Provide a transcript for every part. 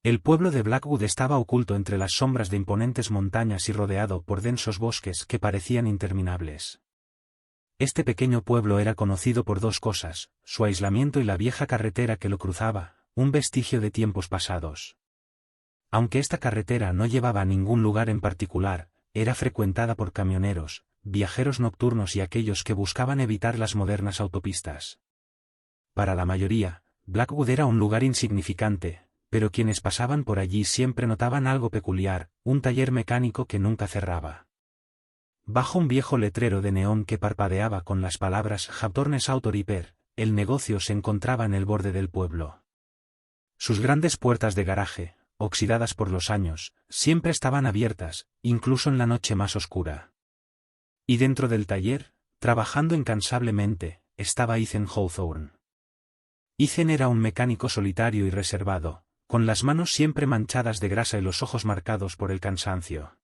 El pueblo de Blackwood estaba oculto entre las sombras de imponentes montañas y rodeado por densos bosques que parecían interminables. Este pequeño pueblo era conocido por dos cosas, su aislamiento y la vieja carretera que lo cruzaba, un vestigio de tiempos pasados. Aunque esta carretera no llevaba a ningún lugar en particular, era frecuentada por camioneros, viajeros nocturnos y aquellos que buscaban evitar las modernas autopistas. Para la mayoría, Blackwood era un lugar insignificante, pero quienes pasaban por allí siempre notaban algo peculiar, un taller mecánico que nunca cerraba. Bajo un viejo letrero de neón que parpadeaba con las palabras Hawthorne's Auto Repair, el negocio se encontraba en el borde del pueblo. Sus grandes puertas de garaje, oxidadas por los años, siempre estaban abiertas, incluso en la noche más oscura. Y dentro del taller, trabajando incansablemente, estaba Ethan Hawthorne. Ethan era un mecánico solitario y reservado, con las manos siempre manchadas de grasa y los ojos marcados por el cansancio.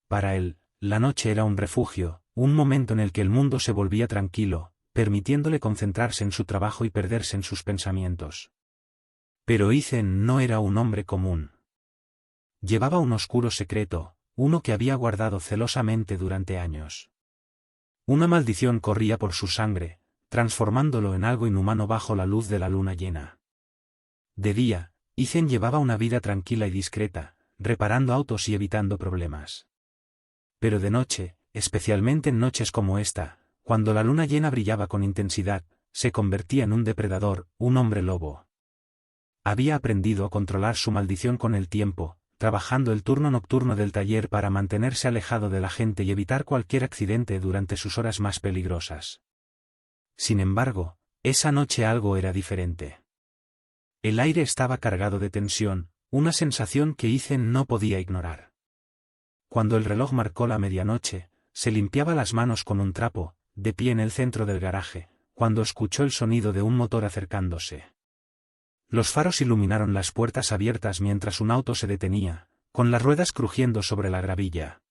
Para él, la noche era un refugio, un momento en el que el mundo se volvía tranquilo, permitiéndole concentrarse en su trabajo y perderse en sus pensamientos. Pero Ethan no era un hombre común. Llevaba un oscuro secreto, uno que había guardado celosamente durante años. Una maldición corría por su sangre, transformándolo en algo inhumano bajo la luz de la luna llena. De día, Ethan llevaba una vida tranquila y discreta, reparando autos y evitando problemas. Pero de noche, especialmente en noches como esta, cuando la luna llena brillaba con intensidad, se convertía en un depredador, un hombre lobo. Había aprendido a controlar su maldición con el tiempo, trabajando el turno nocturno del taller para mantenerse alejado de la gente y evitar cualquier accidente durante sus horas más peligrosas. Sin embargo, esa noche algo era diferente. El aire estaba cargado de tensión, una sensación que Ethan no podía ignorar. Cuando el reloj marcó la medianoche, se limpiaba las manos con un trapo, de pie en el centro del garaje, cuando escuchó el sonido de un motor acercándose. Los faros iluminaron las puertas abiertas mientras un auto se detenía, con las ruedas crujiendo sobre la gravilla.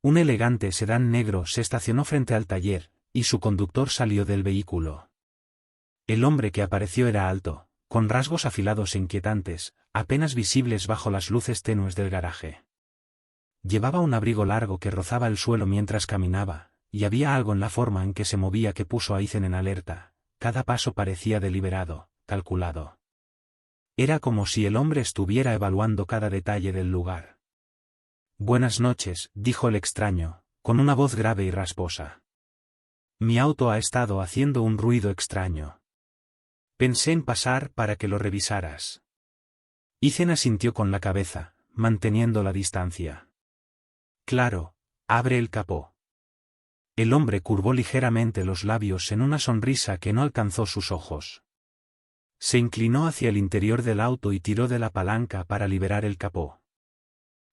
Un elegante sedán negro se estacionó frente al taller, y su conductor salió del vehículo. El hombre que apareció era alto, con rasgos afilados e inquietantes, apenas visibles bajo las luces tenues del garaje. Llevaba un abrigo largo que rozaba el suelo mientras caminaba, y había algo en la forma en que se movía que puso a Ethan en alerta. Cada paso parecía deliberado, calculado. Era como si el hombre estuviera evaluando cada detalle del lugar. «Buenas noches», dijo el extraño, con una voz grave y rasposa. «Mi auto ha estado haciendo un ruido extraño. Pensé en pasar para que lo revisaras». Ethan asintió con la cabeza, manteniendo la distancia. «Claro, abre el capó». El hombre curvó ligeramente los labios en una sonrisa que no alcanzó sus ojos. Se inclinó hacia el interior del auto y tiró de la palanca para liberar el capó.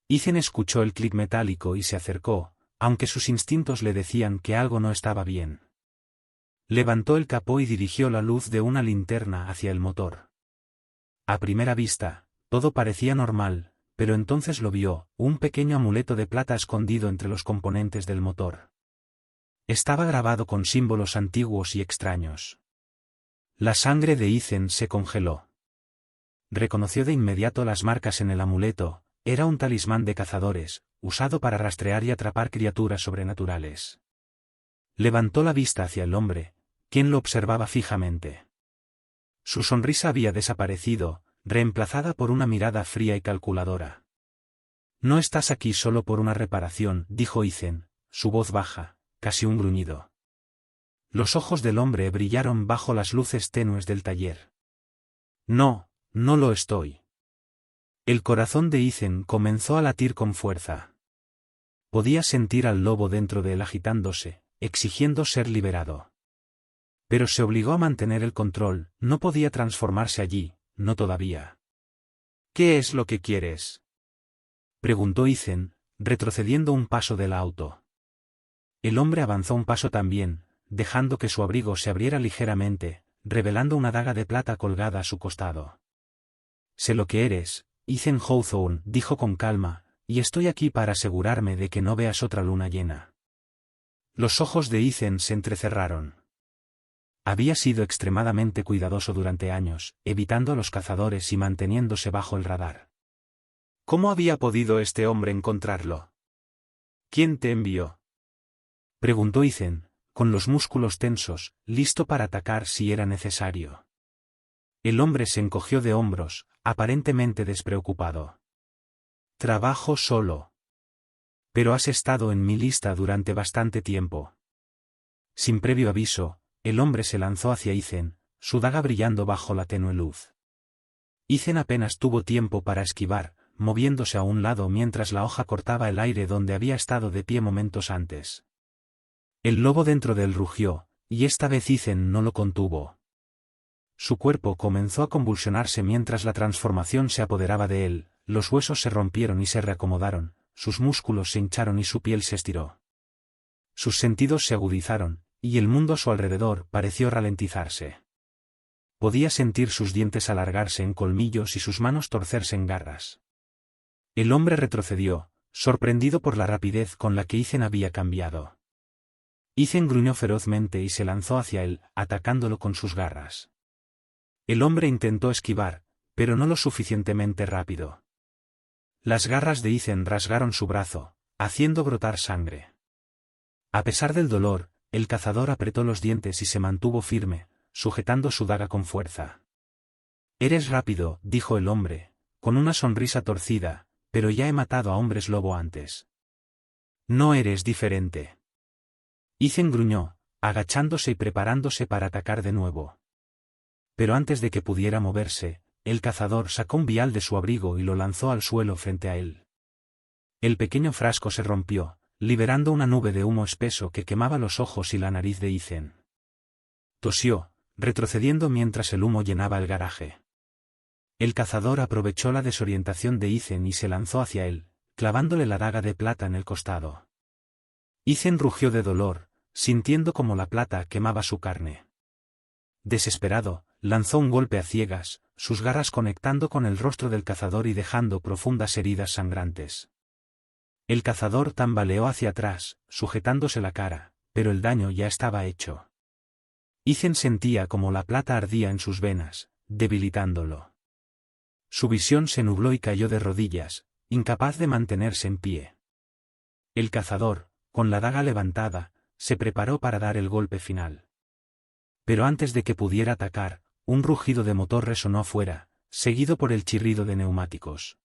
Ethan escuchó el clic metálico y se acercó, aunque sus instintos le decían que algo no estaba bien. Levantó el capó y dirigió la luz de una linterna hacia el motor. A primera vista, todo parecía normal, pero entonces lo vio, un pequeño amuleto de plata escondido entre los componentes del motor. Estaba grabado con símbolos antiguos y extraños. La sangre de Ethan se congeló. Reconoció de inmediato las marcas en el amuleto. Era un talismán de cazadores, usado para rastrear y atrapar criaturas sobrenaturales. Levantó la vista hacia el hombre, quien lo observaba fijamente. Su sonrisa había desaparecido, reemplazada por una mirada fría y calculadora. «No estás aquí solo por una reparación», dijo Ethan, su voz baja, casi un gruñido. Los ojos del hombre brillaron bajo las luces tenues del taller. «No, no lo estoy». El corazón de Ethan comenzó a latir con fuerza. Podía sentir al lobo dentro de él agitándose, exigiendo ser liberado. Pero se obligó a mantener el control, no podía transformarse allí, no todavía. «¿Qué es lo que quieres?», preguntó Ethan, retrocediendo un paso del auto. El hombre avanzó un paso también, dejando que su abrigo se abriera ligeramente, revelando una daga de plata colgada a su costado. «Sé lo que eres, Ethan Hawthorne», dijo con calma, «y estoy aquí para asegurarme de que no veas otra luna llena». Los ojos de Ethan se entrecerraron. Había sido extremadamente cuidadoso durante años, evitando a los cazadores y manteniéndose bajo el radar. ¿Cómo había podido este hombre encontrarlo? ¿Quién te envió? Preguntó Ethan, con los músculos tensos, listo para atacar si era necesario. El hombre se encogió de hombros, aparentemente despreocupado. Trabajo solo. Pero has estado en mi lista durante bastante tiempo. Sin previo aviso, el hombre se lanzó hacia Ethan, su daga brillando bajo la tenue luz. Ethan apenas tuvo tiempo para esquivar, moviéndose a un lado mientras la hoja cortaba el aire donde había estado de pie momentos antes. El lobo dentro de él rugió, y esta vez Ethan no lo contuvo. Su cuerpo comenzó a convulsionarse mientras la transformación se apoderaba de él, los huesos se rompieron y se reacomodaron, sus músculos se hincharon y su piel se estiró. Sus sentidos se agudizaron, y el mundo a su alrededor pareció ralentizarse. Podía sentir sus dientes alargarse en colmillos y sus manos torcerse en garras. El hombre retrocedió, sorprendido por la rapidez con la que Ethan había cambiado. Ethan gruñó ferozmente y se lanzó hacia él, atacándolo con sus garras. El hombre intentó esquivar, pero no lo suficientemente rápido. Las garras de Ethan rasgaron su brazo, haciendo brotar sangre. A pesar del dolor, el cazador apretó los dientes y se mantuvo firme, sujetando su daga con fuerza. «Eres rápido», dijo el hombre, con una sonrisa torcida, «pero ya he matado a hombres lobo antes». «No eres diferente». Ethan gruñó, agachándose y preparándose para atacar de nuevo. Pero antes de que pudiera moverse, el cazador sacó un vial de su abrigo y lo lanzó al suelo frente a él. El pequeño frasco se rompió, liberando una nube de humo espeso que quemaba los ojos y la nariz de Ethan. Tosió, retrocediendo mientras el humo llenaba el garaje. El cazador aprovechó la desorientación de Ethan y se lanzó hacia él, clavándole la daga de plata en el costado. Ethan rugió de dolor, sintiendo como la plata quemaba su carne. Desesperado, lanzó un golpe a ciegas, sus garras conectando con el rostro del cazador y dejando profundas heridas sangrantes. El cazador tambaleó hacia atrás, sujetándose la cara, pero el daño ya estaba hecho. Ethan sentía como la plata ardía en sus venas, debilitándolo. Su visión se nubló y cayó de rodillas, incapaz de mantenerse en pie. El cazador, con la daga levantada, se preparó para dar el golpe final. Pero antes de que pudiera atacar, un rugido de motor resonó afuera, seguido por el chirrido de neumáticos.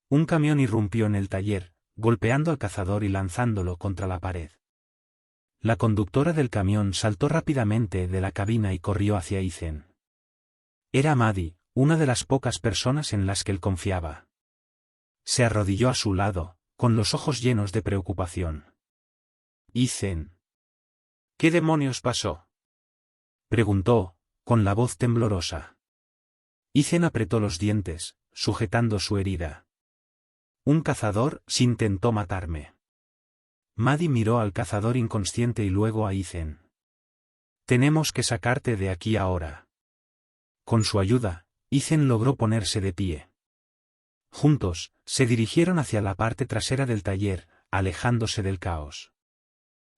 Un camión irrumpió en el taller, golpeando al cazador y lanzándolo contra la pared. La conductora del camión saltó rápidamente de la cabina y corrió hacia Ethan. Era Maddie, una de las pocas personas en las que él confiaba. Se arrodilló a su lado, con los ojos llenos de preocupación. «Ethan. ¿Qué demonios pasó?», preguntó, con la voz temblorosa. Ethan apretó los dientes, sujetando su herida. «Un cazador intentó matarme». Maddie miró al cazador inconsciente y luego a Ethan. «Tenemos que sacarte de aquí ahora». Con su ayuda, Ethan logró ponerse de pie. Juntos, se dirigieron hacia la parte trasera del taller, alejándose del caos.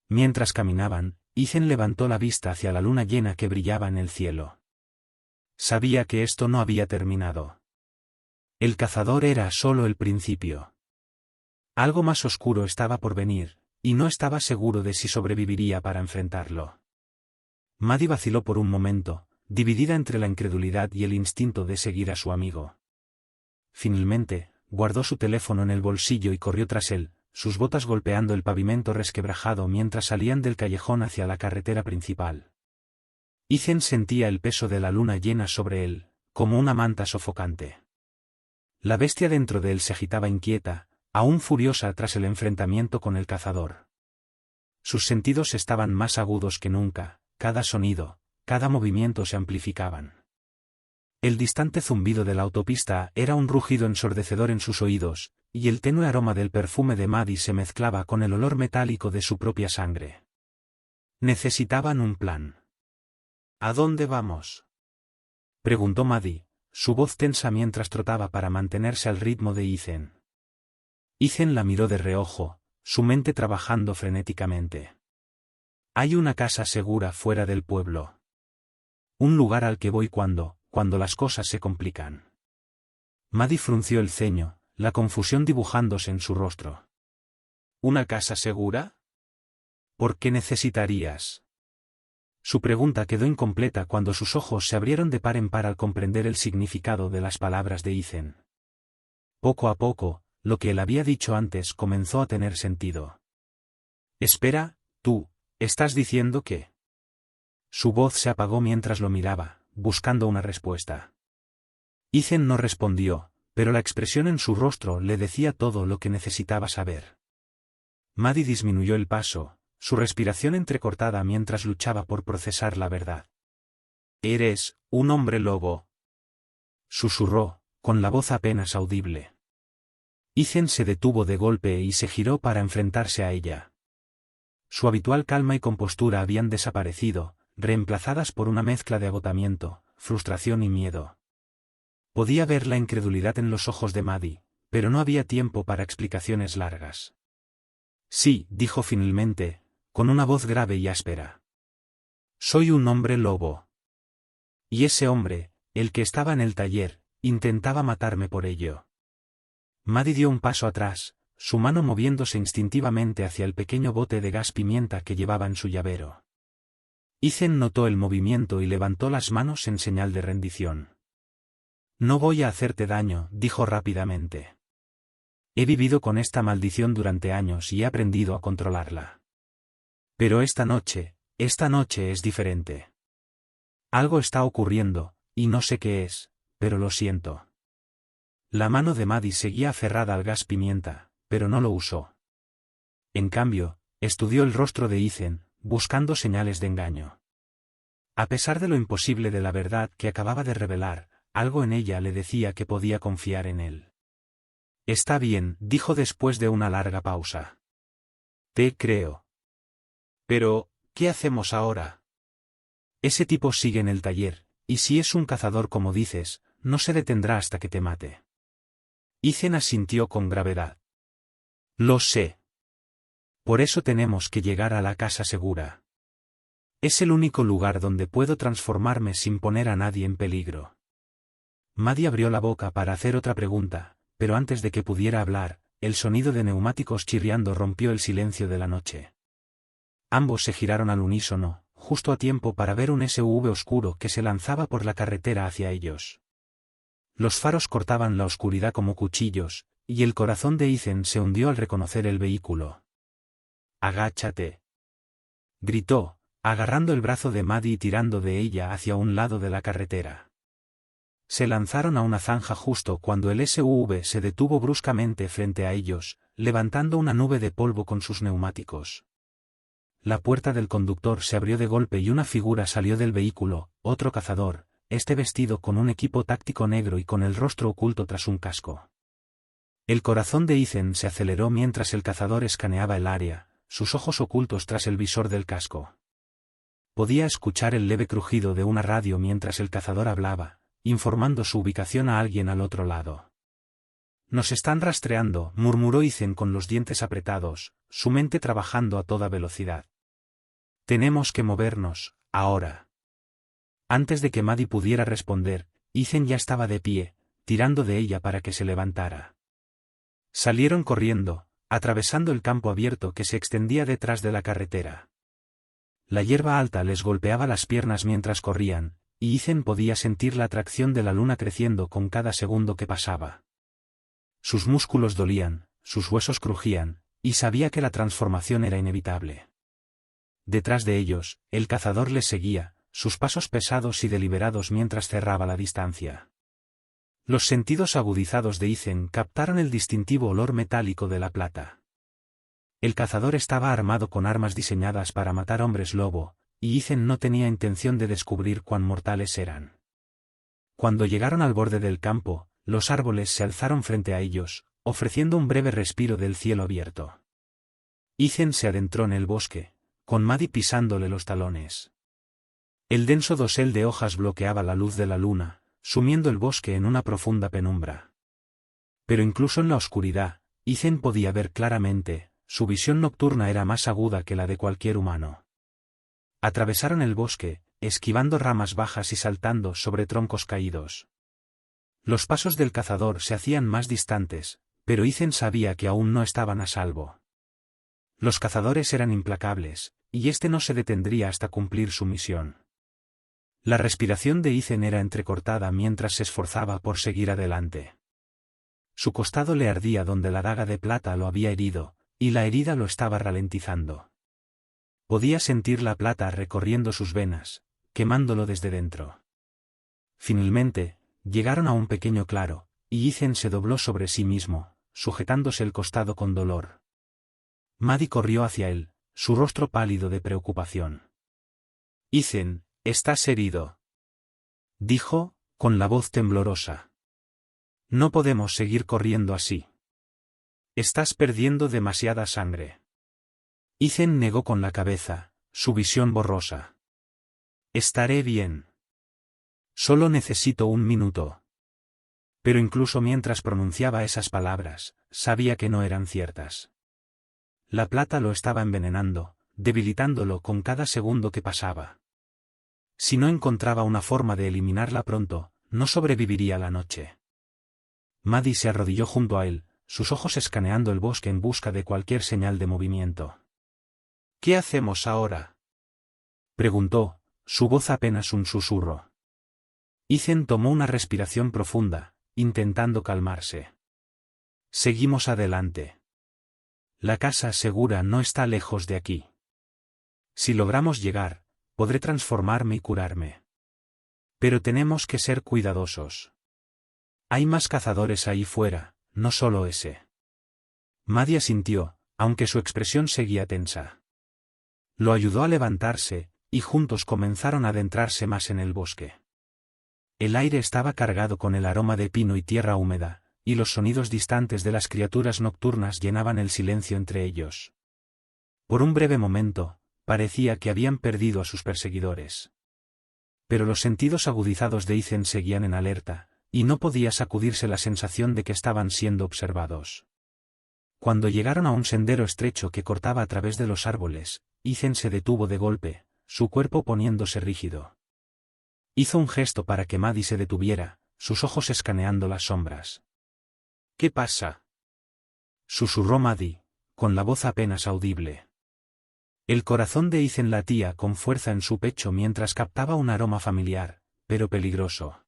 Mientras caminaban, Ethan levantó la vista hacia la luna llena que brillaba en el cielo. Sabía que esto no había terminado. El cazador era solo el principio. Algo más oscuro estaba por venir, y no estaba seguro de si sobreviviría para enfrentarlo. Maddie vaciló por un momento, dividida entre la incredulidad y el instinto de seguir a su amigo. Finalmente, guardó su teléfono en el bolsillo y corrió tras él, sus botas golpeando el pavimento resquebrajado mientras salían del callejón hacia la carretera principal. Ethan sentía el peso de la luna llena sobre él, como una manta sofocante. La bestia dentro de él se agitaba inquieta, aún furiosa tras el enfrentamiento con el cazador. Sus sentidos estaban más agudos que nunca, cada sonido, cada movimiento se amplificaban. El distante zumbido de la autopista era un rugido ensordecedor en sus oídos, y el tenue aroma del perfume de Maddie se mezclaba con el olor metálico de su propia sangre. Necesitaban un plan. «¿A dónde vamos?», preguntó Maddie, su voz tensa mientras trotaba para mantenerse al ritmo de Ethan. Ethan la miró de reojo, su mente trabajando frenéticamente. «Hay una casa segura fuera del pueblo». Un lugar al que voy cuando las cosas se complican. Maddie frunció el ceño, la confusión dibujándose en su rostro. ¿Una casa segura? ¿Por qué necesitarías? Su pregunta quedó incompleta cuando sus ojos se abrieron de par en par al comprender el significado de las palabras de Ethan. Poco a poco, lo que él había dicho antes comenzó a tener sentido. Espera, tú, ¿estás diciendo que? Su voz se apagó mientras lo miraba, buscando una respuesta. Ethan no respondió, pero la expresión en su rostro le decía todo lo que necesitaba saber. Maddie disminuyó el paso, su respiración entrecortada mientras luchaba por procesar la verdad. «Eres un hombre lobo», susurró, con la voz apenas audible. Ethan se detuvo de golpe y se giró para enfrentarse a ella. Su habitual calma y compostura habían desaparecido, reemplazadas por una mezcla de agotamiento, frustración y miedo. Podía ver la incredulidad en los ojos de Maddie, pero no había tiempo para explicaciones largas. «Sí», dijo finalmente, con una voz grave y áspera. «Soy un hombre lobo. Y ese hombre, el que estaba en el taller, intentaba matarme por ello». Maddie dio un paso atrás, su mano moviéndose instintivamente hacia el pequeño bote de gas pimienta que llevaba en su llavero. Ethan notó el movimiento y levantó las manos en señal de rendición. «No voy a hacerte daño», dijo rápidamente. «He vivido con esta maldición durante años y he aprendido a controlarla. Pero esta noche es diferente. Algo está ocurriendo, y no sé qué es, pero lo siento». La mano de Maddie seguía aferrada al gas pimienta, pero no lo usó. En cambio, estudió el rostro de Ethan, buscando señales de engaño. A pesar de lo imposible de la verdad que acababa de revelar, algo en ella le decía que podía confiar en él. «Está bien», dijo después de una larga pausa. «Te creo. Pero, ¿qué hacemos ahora? Ese tipo sigue en el taller, y si es un cazador como dices, no se detendrá hasta que te mate». Ethan asintió con gravedad. «Lo sé. Por eso tenemos que llegar a la casa segura. Es el único lugar donde puedo transformarme sin poner a nadie en peligro». Maddie abrió la boca para hacer otra pregunta, pero antes de que pudiera hablar, el sonido de neumáticos chirriando rompió el silencio de la noche. Ambos se giraron al unísono, justo a tiempo para ver un SUV oscuro que se lanzaba por la carretera hacia ellos. Los faros cortaban la oscuridad como cuchillos, y el corazón de Ethan se hundió al reconocer el vehículo. «Agáchate», gritó, agarrando el brazo de Maddie y tirando de ella hacia un lado de la carretera. Se lanzaron a una zanja justo cuando el SUV se detuvo bruscamente frente a ellos, levantando una nube de polvo con sus neumáticos. La puerta del conductor se abrió de golpe y una figura salió del vehículo, otro cazador, vestido con un equipo táctico negro y con el rostro oculto tras un casco. El corazón de Ethan se aceleró mientras el cazador escaneaba el área, sus ojos ocultos tras el visor del casco. Podía escuchar el leve crujido de una radio mientras el cazador hablaba, informando su ubicación a alguien al otro lado. «Nos están rastreando», murmuró Ethan con los dientes apretados, su mente trabajando a toda velocidad. «Tenemos que movernos, ahora». Antes de que Maddie pudiera responder, Ethan ya estaba de pie, tirando de ella para que se levantara. Salieron corriendo, atravesando el campo abierto que se extendía detrás de la carretera. La hierba alta les golpeaba las piernas mientras corrían, y Ethan podía sentir la atracción de la luna creciendo con cada segundo que pasaba. Sus músculos dolían, sus huesos crujían, y sabía que la transformación era inevitable. Detrás de ellos, el cazador les seguía, sus pasos pesados y deliberados mientras cerraba la distancia. Los sentidos agudizados de Ethan captaron el distintivo olor metálico de la plata. El cazador estaba armado con armas diseñadas para matar hombres lobo, y Ethan no tenía intención de descubrir cuán mortales eran. Cuando llegaron al borde del campo, los árboles se alzaron frente a ellos, ofreciendo un breve respiro del cielo abierto. Ethan se adentró en el bosque, con Maddie pisándole los talones. El denso dosel de hojas bloqueaba la luz de la luna, sumiendo el bosque en una profunda penumbra. Pero incluso en la oscuridad, Ethan podía ver claramente, su visión nocturna era más aguda que la de cualquier humano. Atravesaron el bosque, esquivando ramas bajas y saltando sobre troncos caídos. Los pasos del cazador se hacían más distantes, pero Ethan sabía que aún no estaban a salvo. Los cazadores eran implacables, y este no se detendría hasta cumplir su misión. La respiración de Ethan era entrecortada mientras se esforzaba por seguir adelante. Su costado le ardía donde la daga de plata lo había herido, y la herida lo estaba ralentizando. Podía sentir la plata recorriendo sus venas, quemándolo desde dentro. Finalmente, llegaron a un pequeño claro, y Ethan se dobló sobre sí mismo, sujetándose el costado con dolor. Maddie corrió hacia él, su rostro pálido de preocupación. «Ethan, estás herido», dijo, con la voz temblorosa. «No podemos seguir corriendo así. Estás perdiendo demasiada sangre». Ethan negó con la cabeza, su visión borrosa. «Estaré bien. Solo necesito un minuto». Pero incluso mientras pronunciaba esas palabras, sabía que no eran ciertas. La plata lo estaba envenenando, debilitándolo con cada segundo que pasaba. Si no encontraba una forma de eliminarla pronto, no sobreviviría la noche. Maddie se arrodilló junto a él, sus ojos escaneando el bosque en busca de cualquier señal de movimiento. «¿Qué hacemos ahora?», preguntó, su voz apenas un susurro. Ethan tomó una respiración profunda, intentando calmarse. «Seguimos adelante. La casa segura no está lejos de aquí. Si logramos llegar, podré transformarme y curarme. Pero tenemos que ser cuidadosos. Hay más cazadores ahí fuera, no solo ese». Maddie asintió, aunque su expresión seguía tensa. Lo ayudó a levantarse, y juntos comenzaron a adentrarse más en el bosque. El aire estaba cargado con el aroma de pino y tierra húmeda, y los sonidos distantes de las criaturas nocturnas llenaban el silencio entre ellos. Por un breve momento, parecía que habían perdido a sus perseguidores. Pero los sentidos agudizados de Ethan seguían en alerta, y no podía sacudirse la sensación de que estaban siendo observados. Cuando llegaron a un sendero estrecho que cortaba a través de los árboles, Ethan se detuvo de golpe, su cuerpo poniéndose rígido. Hizo un gesto para que Maddie se detuviera, sus ojos escaneando las sombras. «¿Qué pasa?», susurró Maddie, con la voz apenas audible. El corazón de Ethan latía con fuerza en su pecho mientras captaba un aroma familiar, pero peligroso.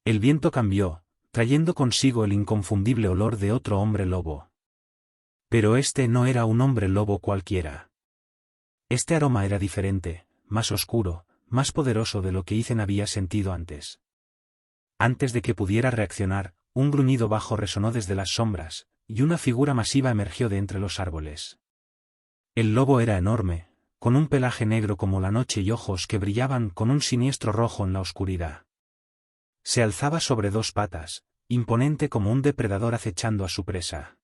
El viento cambió, trayendo consigo el inconfundible olor de otro hombre lobo. Pero este no era un hombre lobo cualquiera. Este aroma era diferente, más oscuro, más poderoso de lo que Ethan había sentido antes. Antes de que pudiera reaccionar, un gruñido bajo resonó desde las sombras, y una figura masiva emergió de entre los árboles. El lobo era enorme, con un pelaje negro como la noche y ojos que brillaban con un siniestro rojo en la oscuridad. Se alzaba sobre dos patas, imponente como un depredador acechando a su presa.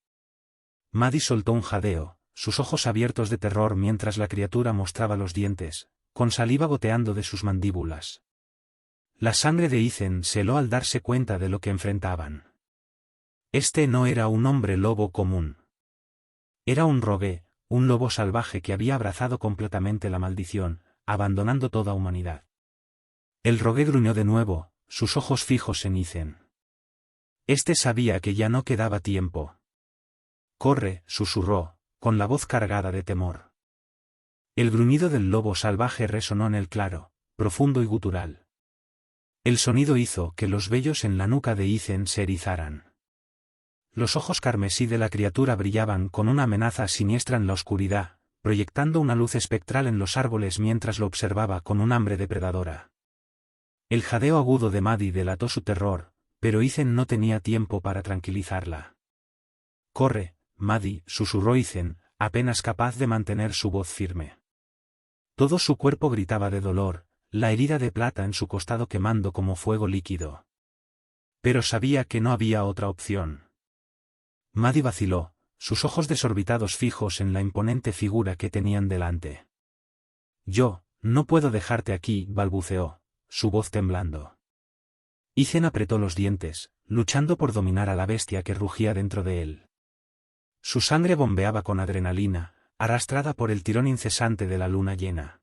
Maddie soltó un jadeo, sus ojos abiertos de terror mientras la criatura mostraba los dientes, con saliva goteando de sus mandíbulas. La sangre de Ethan se heló al darse cuenta de lo que enfrentaban. Este no era un hombre lobo común. Era un rogue, un lobo salvaje que había abrazado completamente la maldición, abandonando toda humanidad. El rogue gruñó de nuevo, sus ojos fijos en Ethan. Este sabía que ya no quedaba tiempo. «Corre», susurró, con la voz cargada de temor. El gruñido del lobo salvaje resonó en el claro, profundo y gutural. El sonido hizo que los vellos en la nuca de Ethan se erizaran. Los ojos carmesí de la criatura brillaban con una amenaza siniestra en la oscuridad, proyectando una luz espectral en los árboles mientras lo observaba con un hambre depredadora. El jadeo agudo de Maddie delató su terror, pero Ethan no tenía tiempo para tranquilizarla. «Corre, Maddie», susurró Ethan, apenas capaz de mantener su voz firme. Todo su cuerpo gritaba de dolor, la herida de plata en su costado quemando como fuego líquido. Pero sabía que no había otra opción. Maddie vaciló, sus ojos desorbitados fijos en la imponente figura que tenían delante. «Yo, no puedo dejarte aquí», balbuceó, su voz temblando. Ethan apretó los dientes, luchando por dominar a la bestia que rugía dentro de él. Su sangre bombeaba con adrenalina, arrastrada por el tirón incesante de la luna llena.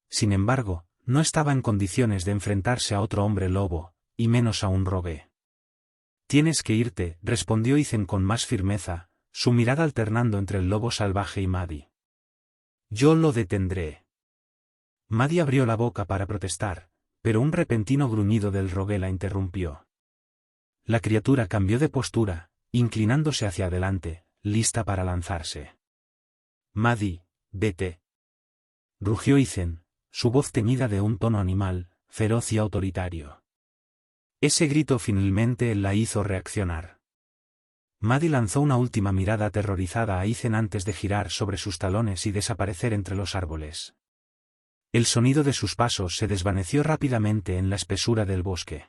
Sin embargo, no estaba en condiciones de enfrentarse a otro hombre lobo, y menos a un rogue. Tienes que irte, respondió Ethan con más firmeza, su mirada alternando entre el lobo salvaje y Maddie. Yo lo detendré. Maddie abrió la boca para protestar, pero un repentino gruñido del rogue la interrumpió. La criatura cambió de postura, inclinándose hacia adelante, lista para lanzarse. Maddie, vete. Rugió Ethan, su voz teñida de un tono animal, feroz y autoritario. Ese grito finalmente la hizo reaccionar. Maddie lanzó una última mirada aterrorizada a Ethan antes de girar sobre sus talones y desaparecer entre los árboles. El sonido de sus pasos se desvaneció rápidamente en la espesura del bosque.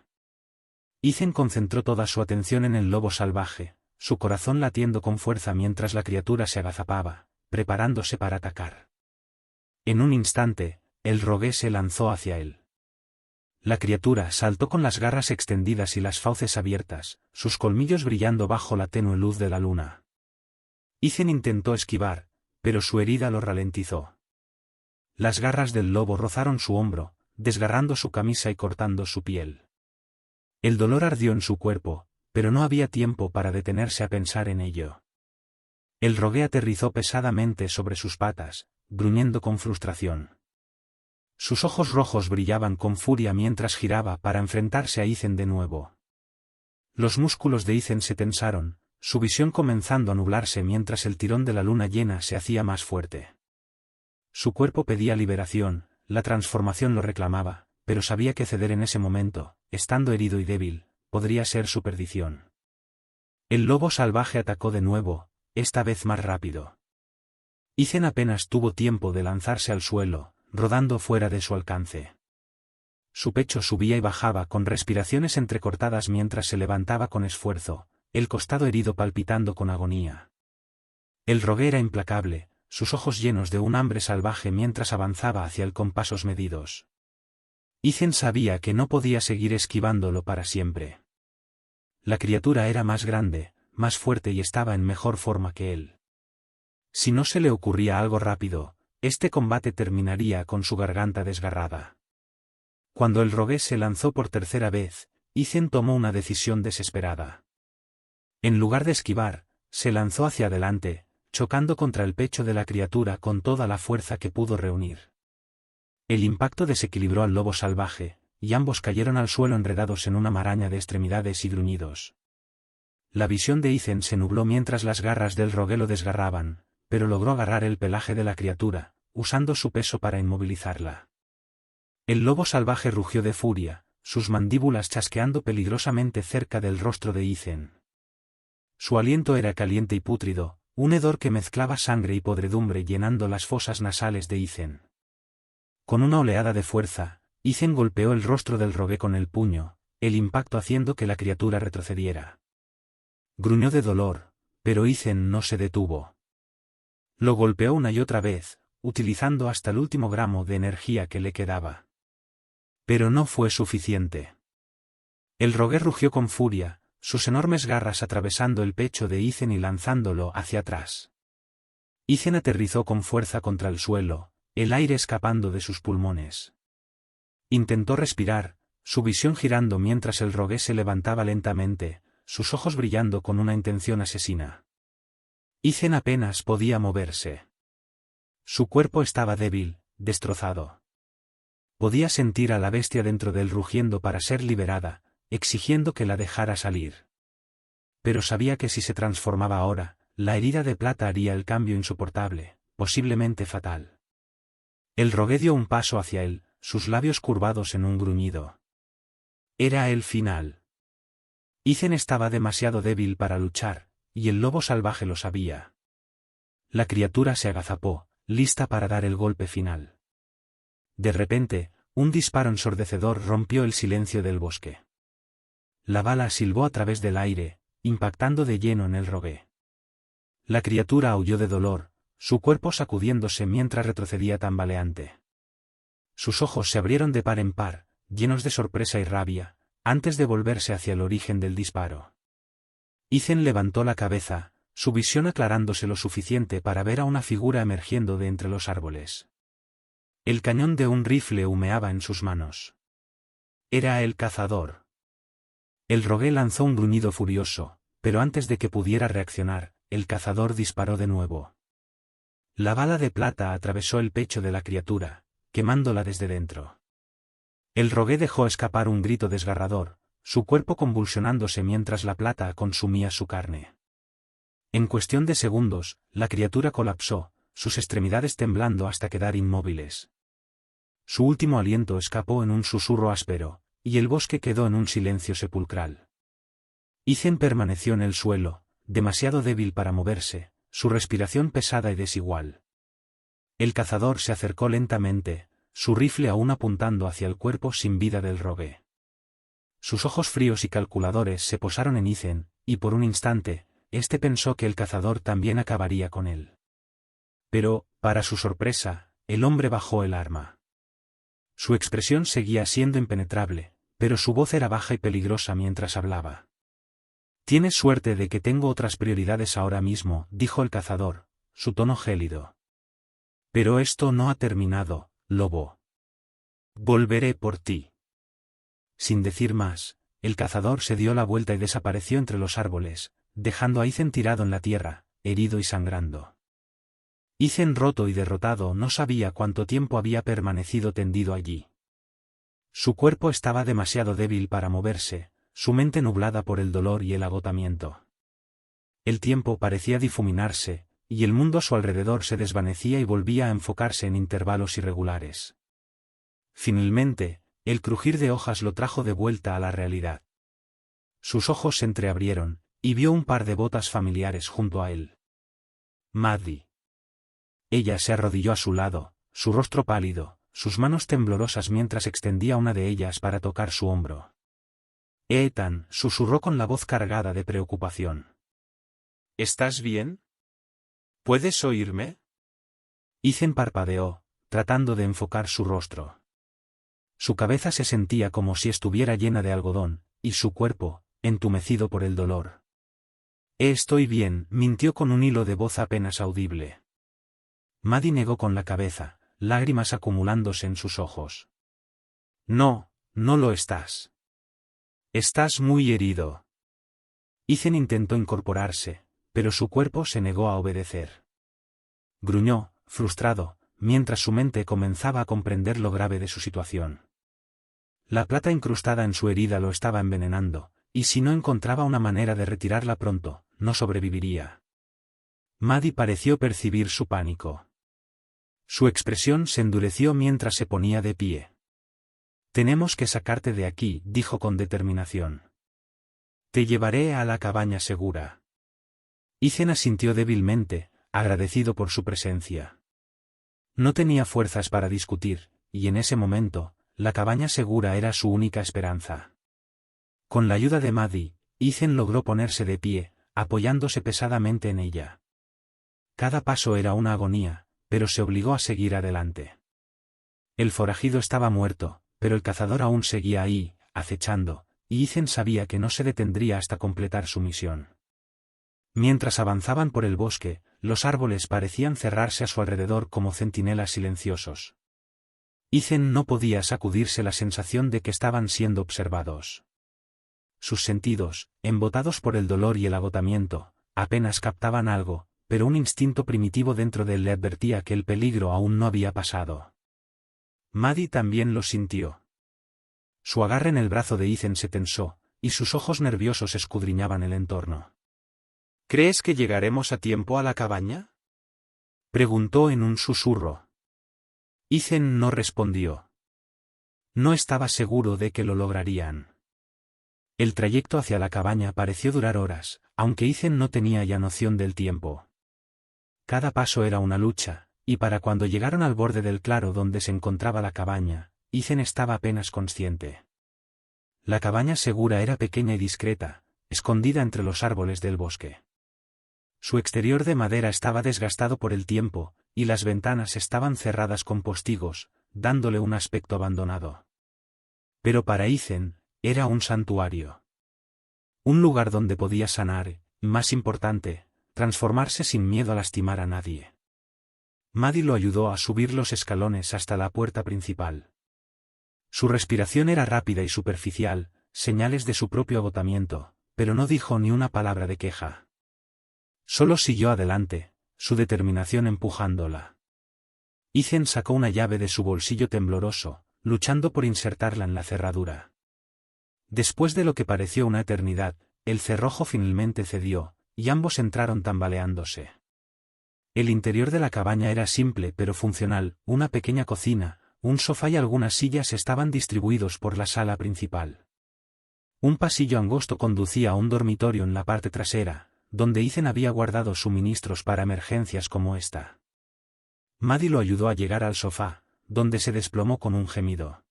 Ethan concentró toda su atención en el lobo salvaje, su corazón latiendo con fuerza mientras la criatura se agazapaba, preparándose para atacar. En un instante, el rogue se lanzó hacia él. La criatura saltó con las garras extendidas y las fauces abiertas, sus colmillos brillando bajo la tenue luz de la luna. Ethan intentó esquivar, pero su herida lo ralentizó. Las garras del lobo rozaron su hombro, desgarrando su camisa y cortando su piel. El dolor ardió en su cuerpo, pero no había tiempo para detenerse a pensar en ello. El rogue aterrizó pesadamente sobre sus patas, gruñendo con frustración. Sus ojos rojos brillaban con furia mientras giraba para enfrentarse a Ethan de nuevo. Los músculos de Ethan se tensaron, su visión comenzando a nublarse mientras el tirón de la luna llena se hacía más fuerte. Su cuerpo pedía liberación, la transformación lo reclamaba, pero sabía que ceder en ese momento, estando herido y débil, podría ser su perdición. El lobo salvaje atacó de nuevo, esta vez más rápido. Ethan apenas tuvo tiempo de lanzarse al suelo, rodando fuera de su alcance. Su pecho subía y bajaba con respiraciones entrecortadas mientras se levantaba con esfuerzo, el costado herido palpitando con agonía. El rogue era implacable, sus ojos llenos de un hambre salvaje mientras avanzaba hacia él con pasos medidos. Ethan sabía que no podía seguir esquivándolo para siempre. La criatura era más grande, más fuerte y estaba en mejor forma que él. Si no se le ocurría algo rápido, este combate terminaría con su garganta desgarrada. Cuando el rogue se lanzó por tercera vez, Ethan tomó una decisión desesperada. En lugar de esquivar, se lanzó hacia adelante, chocando contra el pecho de la criatura con toda la fuerza que pudo reunir. El impacto desequilibró al lobo salvaje, y ambos cayeron al suelo enredados en una maraña de extremidades y gruñidos. La visión de Ethan se nubló mientras las garras del rogue lo desgarraban, pero logró agarrar el pelaje de la criatura, usando su peso para inmovilizarla. El lobo salvaje rugió de furia, sus mandíbulas chasqueando peligrosamente cerca del rostro de Ethan. Su aliento era caliente y pútrido, un hedor que mezclaba sangre y podredumbre llenando las fosas nasales de Ethan. Con una oleada de fuerza, Ethan golpeó el rostro del rogue con el puño, el impacto haciendo que la criatura retrocediera. Gruñó de dolor, pero Ethan no se detuvo. Lo golpeó una y otra vez, utilizando hasta el último gramo de energía que le quedaba. Pero no fue suficiente. El rogue rugió con furia, sus enormes garras atravesando el pecho de Ethan y lanzándolo hacia atrás. Ethan aterrizó con fuerza contra el suelo, el aire escapando de sus pulmones. Intentó respirar, su visión girando mientras el rogue se levantaba lentamente, sus ojos brillando con una intención asesina. Ethan apenas podía moverse. Su cuerpo estaba débil, destrozado. Podía sentir a la bestia dentro de él rugiendo para ser liberada, exigiendo que la dejara salir. Pero sabía que si se transformaba ahora, la herida de plata haría el cambio insoportable, posiblemente fatal. El rogue dio un paso hacia él, sus labios curvados en un gruñido. Era el final. Ethan estaba demasiado débil para luchar, y el lobo salvaje lo sabía. La criatura se agazapó, lista para dar el golpe final. De repente, un disparo ensordecedor rompió el silencio del bosque. La bala silbó a través del aire, impactando de lleno en el rogue. La criatura aulló de dolor, su cuerpo sacudiéndose mientras retrocedía tambaleante. Sus ojos se abrieron de par en par, llenos de sorpresa y rabia, antes de volverse hacia el origen del disparo. Ethan levantó la cabeza, su visión aclarándose lo suficiente para ver a una figura emergiendo de entre los árboles. El cañón de un rifle humeaba en sus manos. Era el cazador. El rogue lanzó un gruñido furioso, pero antes de que pudiera reaccionar, el cazador disparó de nuevo. La bala de plata atravesó el pecho de la criatura, quemándola desde dentro. El rogue dejó escapar un grito desgarrador, su cuerpo convulsionándose mientras la plata consumía su carne. En cuestión de segundos, la criatura colapsó, sus extremidades temblando hasta quedar inmóviles. Su último aliento escapó en un susurro áspero, y el bosque quedó en un silencio sepulcral. Ethan permaneció en el suelo, demasiado débil para moverse, su respiración pesada y desigual. El cazador se acercó lentamente, su rifle aún apuntando hacia el cuerpo sin vida del rogue. Sus ojos fríos y calculadores se posaron en Ethan, y por un instante, este pensó que el cazador también acabaría con él. Pero, para su sorpresa, el hombre bajó el arma. Su expresión seguía siendo impenetrable, pero su voz era baja y peligrosa mientras hablaba. «Tienes suerte de que tengo otras prioridades ahora mismo», dijo el cazador, su tono gélido. «Pero esto no ha terminado, lobo. Volveré por ti». Sin decir más, el cazador se dio la vuelta y desapareció entre los árboles, dejando a Ethan tirado en la tierra, herido y sangrando. Ethan, roto y derrotado, no sabía cuánto tiempo había permanecido tendido allí. Su cuerpo estaba demasiado débil para moverse, su mente nublada por el dolor y el agotamiento. El tiempo parecía difuminarse, y el mundo a su alrededor se desvanecía y volvía a enfocarse en intervalos irregulares. Finalmente, el crujir de hojas lo trajo de vuelta a la realidad. Sus ojos se entreabrieron, y vio un par de botas familiares junto a él. Maddie. Ella se arrodilló a su lado, su rostro pálido, sus manos temblorosas mientras extendía una de ellas para tocar su hombro. Ethan, susurró con la voz cargada de preocupación. ¿Estás bien? ¿Puedes oírme? Ethan parpadeó, tratando de enfocar su rostro. Su cabeza se sentía como si estuviera llena de algodón, y su cuerpo, entumecido por el dolor. Estoy bien, mintió con un hilo de voz apenas audible. Maddie negó con la cabeza, lágrimas acumulándose en sus ojos. No, no lo estás. Estás muy herido. Ethan intentó incorporarse, pero su cuerpo se negó a obedecer. Gruñó, frustrado, mientras su mente comenzaba a comprender lo grave de su situación. La plata incrustada en su herida lo estaba envenenando, y si no encontraba una manera de retirarla pronto, no sobreviviría. Maddie pareció percibir su pánico. Su expresión se endureció mientras se ponía de pie. «Tenemos que sacarte de aquí», dijo con determinación. «Te llevaré a la cabaña segura». Ethan asintió débilmente, agradecido por su presencia. No tenía fuerzas para discutir, y en ese momento, la cabaña segura era su única esperanza. Con la ayuda de Maddie, Ethan logró ponerse de pie, apoyándose pesadamente en ella. Cada paso era una agonía, pero se obligó a seguir adelante. El forajido estaba muerto, pero el cazador aún seguía ahí, acechando, y Ethan sabía que no se detendría hasta completar su misión. Mientras avanzaban por el bosque, los árboles parecían cerrarse a su alrededor como centinelas silenciosos. Ethan no podía sacudirse la sensación de que estaban siendo observados. Sus sentidos, embotados por el dolor y el agotamiento, apenas captaban algo, pero un instinto primitivo dentro de él le advertía que el peligro aún no había pasado. Maddie también lo sintió. Su agarre en el brazo de Ethan se tensó, y sus ojos nerviosos escudriñaban el entorno. «¿Crees que llegaremos a tiempo a la cabaña?», preguntó en un susurro. Ethan no respondió. No estaba seguro de que lo lograrían. El trayecto hacia la cabaña pareció durar horas, aunque Ethan no tenía ya noción del tiempo. Cada paso era una lucha, y para cuando llegaron al borde del claro donde se encontraba la cabaña, Ethan estaba apenas consciente. La cabaña segura era pequeña y discreta, escondida entre los árboles del bosque. Su exterior de madera estaba desgastado por el tiempo, y las ventanas estaban cerradas con postigos, dándole un aspecto abandonado. Pero para Ethan, era un santuario. Un lugar donde podía sanar, y más importante, transformarse sin miedo a lastimar a nadie. Maddie lo ayudó a subir los escalones hasta la puerta principal. Su respiración era rápida y superficial, señales de su propio agotamiento, pero no dijo ni una palabra de queja. Solo siguió adelante, su determinación empujándola. Ethan sacó una llave de su bolsillo tembloroso, luchando por insertarla en la cerradura. Después de lo que pareció una eternidad, el cerrojo finalmente cedió, y ambos entraron tambaleándose. El interior de la cabaña era simple pero funcional, una pequeña cocina, un sofá y algunas sillas estaban distribuidos por la sala principal. Un pasillo angosto conducía a un dormitorio en la parte trasera, donde Ethan había guardado suministros para emergencias como esta. Maddie lo ayudó a llegar al sofá, donde se desplomó con un gemido.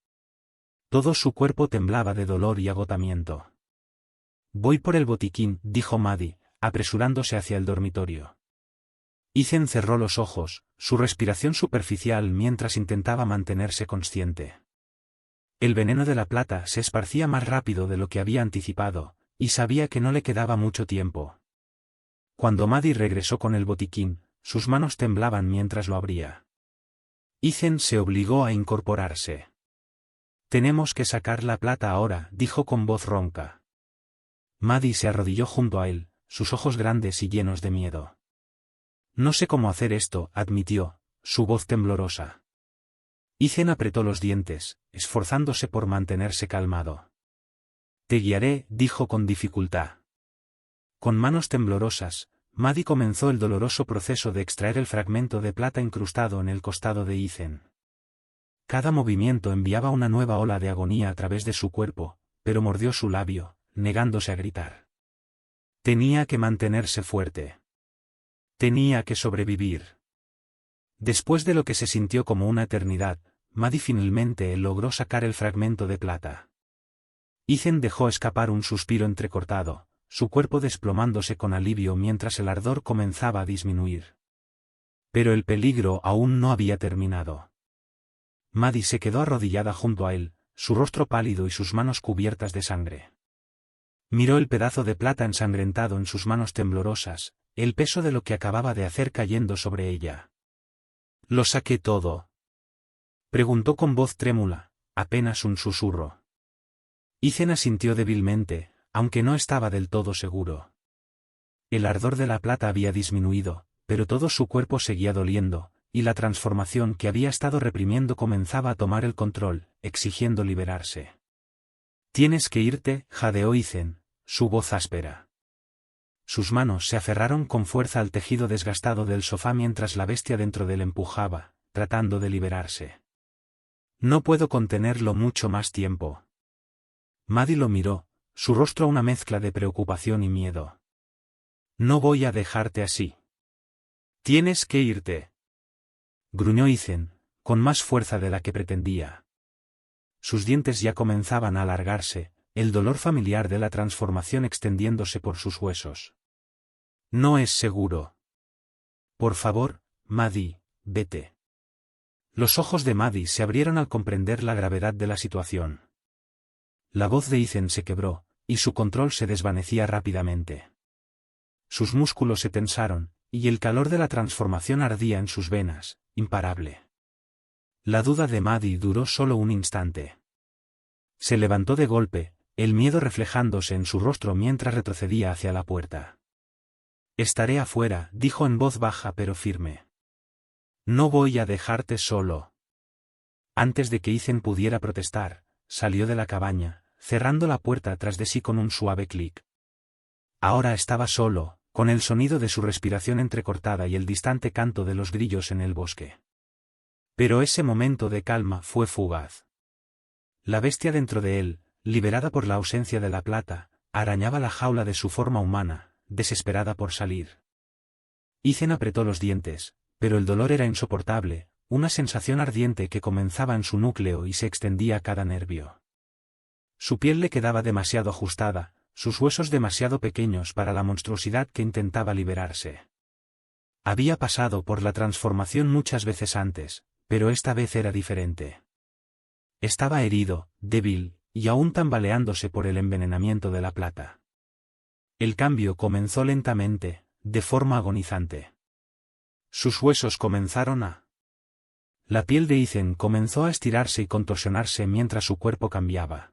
Todo su cuerpo temblaba de dolor y agotamiento. «Voy por el botiquín», dijo Maddie, apresurándose hacia el dormitorio. Ethan cerró los ojos, su respiración superficial mientras intentaba mantenerse consciente. El veneno de la plata se esparcía más rápido de lo que había anticipado, y sabía que no le quedaba mucho tiempo. Cuando Maddie regresó con el botiquín, sus manos temblaban mientras lo abría. Ethan se obligó a incorporarse. «Tenemos que sacar la plata ahora», dijo con voz ronca. Maddie se arrodilló junto a él, sus ojos grandes y llenos de miedo. «No sé cómo hacer esto», admitió, su voz temblorosa. Ethan apretó los dientes, esforzándose por mantenerse calmado. «Te guiaré», dijo con dificultad. Con manos temblorosas, Maddie comenzó el doloroso proceso de extraer el fragmento de plata incrustado en el costado de Ethan. Cada movimiento enviaba una nueva ola de agonía a través de su cuerpo, pero mordió su labio, negándose a gritar. Tenía que mantenerse fuerte. Tenía que sobrevivir. Después de lo que se sintió como una eternidad, Maddie finalmente logró sacar el fragmento de plata. Ethan dejó escapar un suspiro entrecortado, su cuerpo desplomándose con alivio mientras el ardor comenzaba a disminuir. Pero el peligro aún no había terminado. Maddie se quedó arrodillada junto a él, su rostro pálido y sus manos cubiertas de sangre. Miró el pedazo de plata ensangrentado en sus manos temblorosas, el peso de lo que acababa de hacer cayendo sobre ella. «¿Lo saqué todo?», preguntó con voz trémula, apenas un susurro. Ethan asintió débilmente, aunque no estaba del todo seguro. El ardor de la plata había disminuido, pero todo su cuerpo seguía doliendo, y la transformación que había estado reprimiendo comenzaba a tomar el control, exigiendo liberarse. «Tienes que irte», jadeó Ethan, su voz áspera. Sus manos se aferraron con fuerza al tejido desgastado del sofá mientras la bestia dentro de él empujaba, tratando de liberarse. «No puedo contenerlo mucho más tiempo». Maddie lo miró, su rostro una mezcla de preocupación y miedo. «No voy a dejarte así. Tienes que irte», gruñó Ethan, con más fuerza de la que pretendía. Sus dientes ya comenzaban a alargarse, el dolor familiar de la transformación extendiéndose por sus huesos. «No es seguro. Por favor, Maddie, vete». Los ojos de Maddie se abrieron al comprender la gravedad de la situación. La voz de Ethan se quebró, y su control se desvanecía rápidamente. Sus músculos se tensaron, y el calor de la transformación ardía en sus venas, imparable. La duda de Maddie duró solo un instante. Se levantó de golpe, el miedo reflejándose en su rostro mientras retrocedía hacia la puerta. «Estaré afuera», dijo en voz baja pero firme. «No voy a dejarte solo». Antes de que Ethan pudiera protestar, salió de la cabaña, cerrando la puerta tras de sí con un suave clic. Ahora estaba solo, con el sonido de su respiración entrecortada y el distante canto de los grillos en el bosque. Pero ese momento de calma fue fugaz. La bestia dentro de él, liberada por la ausencia de la plata, arañaba la jaula de su forma humana, desesperada por salir. Ethan apretó los dientes, pero el dolor era insoportable, una sensación ardiente que comenzaba en su núcleo y se extendía a cada nervio. Su piel le quedaba demasiado ajustada, sus huesos demasiado pequeños para la monstruosidad que intentaba liberarse. Había pasado por la transformación muchas veces antes, pero esta vez era diferente. Estaba herido, débil, y aún tambaleándose por el envenenamiento de la plata. El cambio comenzó lentamente, de forma agonizante. Sus huesos comenzaron a... La piel de Ethan comenzó a estirarse y contorsionarse mientras su cuerpo cambiaba.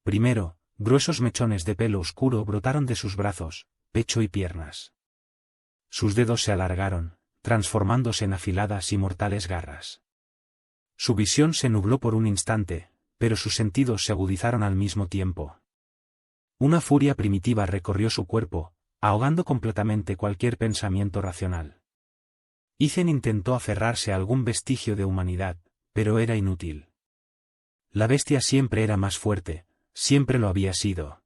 Primero, gruesos mechones de pelo oscuro brotaron de sus brazos, pecho y piernas. Sus dedos se alargaron, transformándose en afiladas y mortales garras. Su visión se nubló por un instante, pero sus sentidos se agudizaron al mismo tiempo. Una furia primitiva recorrió su cuerpo, ahogando completamente cualquier pensamiento racional. Ethan intentó aferrarse a algún vestigio de humanidad, pero era inútil. La bestia siempre era más fuerte, siempre lo había sido.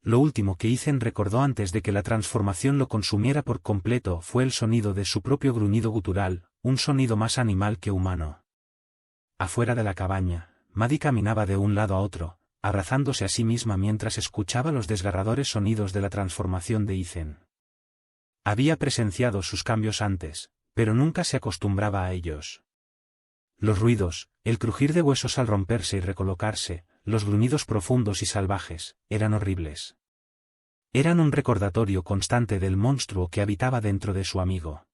Lo último que Ethan recordó antes de que la transformación lo consumiera por completo fue el sonido de su propio gruñido gutural, un sonido más animal que humano. Afuera de la cabaña, Maddie caminaba de un lado a otro, abrazándose a sí misma mientras escuchaba los desgarradores sonidos de la transformación de Ethan. Había presenciado sus cambios antes, pero nunca se acostumbraba a ellos. Los ruidos, el crujir de huesos al romperse y recolocarse, los gruñidos profundos y salvajes, eran horribles. Eran un recordatorio constante del monstruo que habitaba dentro de su amigo.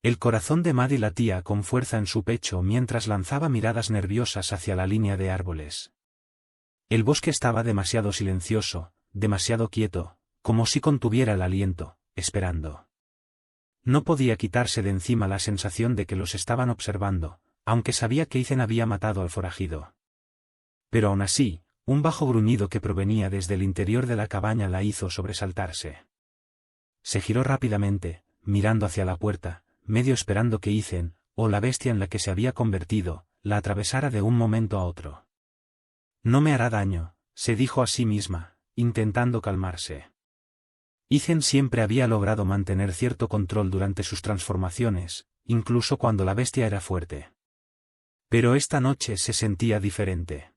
El corazón de Maddie latía con fuerza en su pecho mientras lanzaba miradas nerviosas hacia la línea de árboles. El bosque estaba demasiado silencioso, demasiado quieto, como si contuviera el aliento, esperando. No podía quitarse de encima la sensación de que los estaban observando, aunque sabía que Ethan había matado al forajido. Pero aún así, un bajo gruñido que provenía desde el interior de la cabaña la hizo sobresaltarse. Se giró rápidamente, mirando hacia la puerta, medio esperando que Ethan, o la bestia en la que se había convertido, la atravesara de un momento a otro. No me hará daño, se dijo a sí misma, intentando calmarse. Ethan siempre había logrado mantener cierto control durante sus transformaciones, incluso cuando la bestia era fuerte. Pero esta noche se sentía diferente.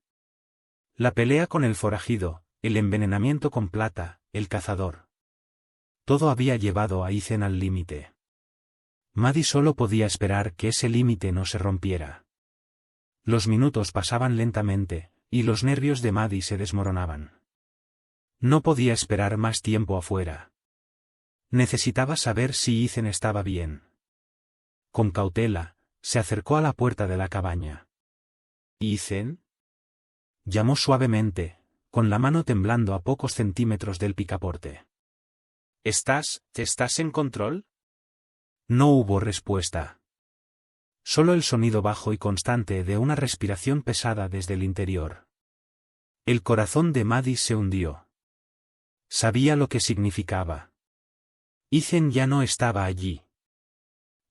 La pelea con el forajido, el envenenamiento con Plata, el cazador. Todo había llevado a Ethan al límite. Maddie solo podía esperar que ese límite no se rompiera. Los minutos pasaban lentamente, y los nervios de Maddie se desmoronaban. No podía esperar más tiempo afuera. Necesitaba saber si Ethan estaba bien. Con cautela, se acercó a la puerta de la cabaña. ¿Ethan? Llamó suavemente, con la mano temblando a pocos centímetros del picaporte. ¿Estás en control? No hubo respuesta. Solo el sonido bajo y constante de una respiración pesada desde el interior. El corazón de Maddie se hundió. Sabía lo que significaba. Ethan ya no estaba allí.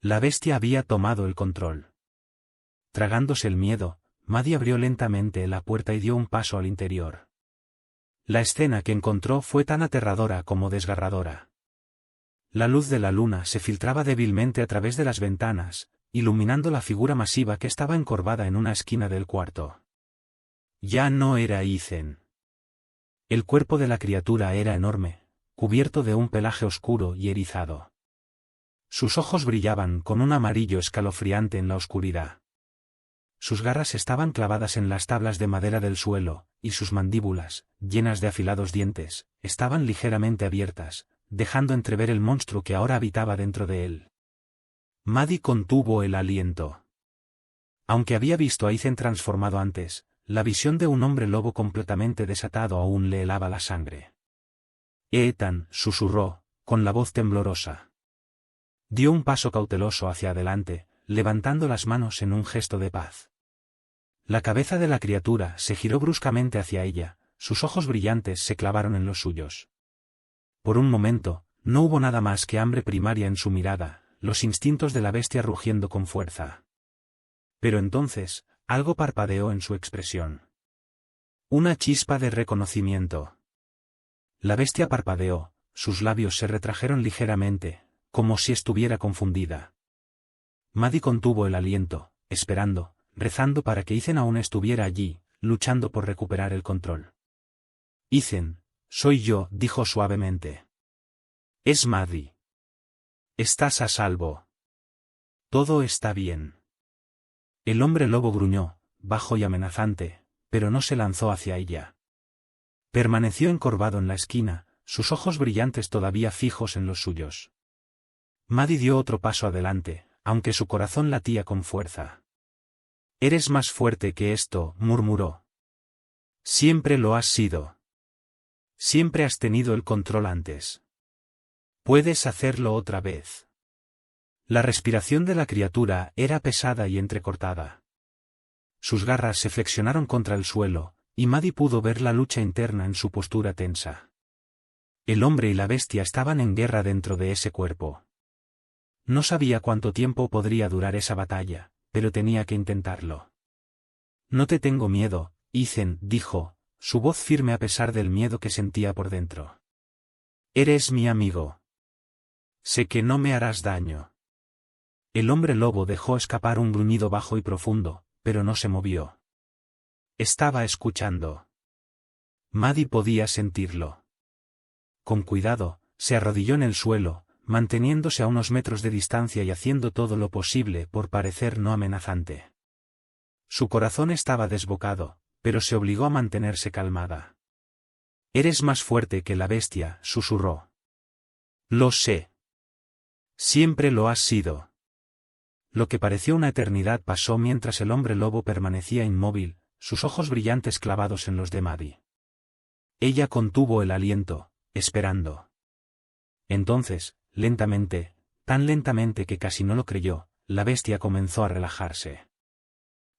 La bestia había tomado el control. Tragándose el miedo, Maddie abrió lentamente la puerta y dio un paso al interior. La escena que encontró fue tan aterradora como desgarradora. La luz de la luna se filtraba débilmente a través de las ventanas, iluminando la figura masiva que estaba encorvada en una esquina del cuarto. Ya no era Ethan. El cuerpo de la criatura era enorme, cubierto de un pelaje oscuro y erizado. Sus ojos brillaban con un amarillo escalofriante en la oscuridad. Sus garras estaban clavadas en las tablas de madera del suelo, y sus mandíbulas, llenas de afilados dientes, estaban ligeramente abiertas, dejando entrever el monstruo que ahora habitaba dentro de él. Maddie contuvo el aliento. Aunque había visto a Ethan transformado antes, la visión de un hombre lobo completamente desatado aún le helaba la sangre. Ethan, susurró, con la voz temblorosa. Dio un paso cauteloso hacia adelante, levantando las manos en un gesto de paz. La cabeza de la criatura se giró bruscamente hacia ella, sus ojos brillantes se clavaron en los suyos. Por un momento, no hubo nada más que hambre primaria en su mirada, los instintos de la bestia rugiendo con fuerza. Pero entonces, algo parpadeó en su expresión. Una chispa de reconocimiento. La bestia parpadeó, sus labios se retrajeron ligeramente, como si estuviera confundida. Maddie contuvo el aliento, esperando, rezando para que Ethan aún estuviera allí, luchando por recuperar el control. Ethan, soy yo, dijo suavemente. Es Maddie. Estás a salvo. Todo está bien. El hombre lobo gruñó, bajo y amenazante, pero no se lanzó hacia ella. Permaneció encorvado en la esquina, sus ojos brillantes todavía fijos en los suyos. Maddie dio otro paso adelante, aunque su corazón latía con fuerza. «Eres más fuerte que esto», murmuró. «Siempre lo has sido. Siempre has tenido el control antes. Puedes hacerlo otra vez». La respiración de la criatura era pesada y entrecortada. Sus garras se flexionaron contra el suelo, y Maddie pudo ver la lucha interna en su postura tensa. El hombre y la bestia estaban en guerra dentro de ese cuerpo. No sabía cuánto tiempo podría durar esa batalla, pero tenía que intentarlo. «No te tengo miedo, Ethan», dijo, su voz firme a pesar del miedo que sentía por dentro. «Eres mi amigo. Sé que no me harás daño». El hombre lobo dejó escapar un gruñido bajo y profundo, pero no se movió. Estaba escuchando. Maddie podía sentirlo. Con cuidado, se arrodilló en el suelo, manteniéndose a unos metros de distancia y haciendo todo lo posible por parecer no amenazante. Su corazón estaba desbocado, pero se obligó a mantenerse calmada. «Eres más fuerte que la bestia», susurró. «Lo sé. Siempre lo has sido». Lo que pareció una eternidad pasó mientras el hombre lobo permanecía inmóvil, sus ojos brillantes clavados en los de Maddie. Ella contuvo el aliento, esperando. Entonces, lentamente, tan lentamente que casi no lo creyó, la bestia comenzó a relajarse.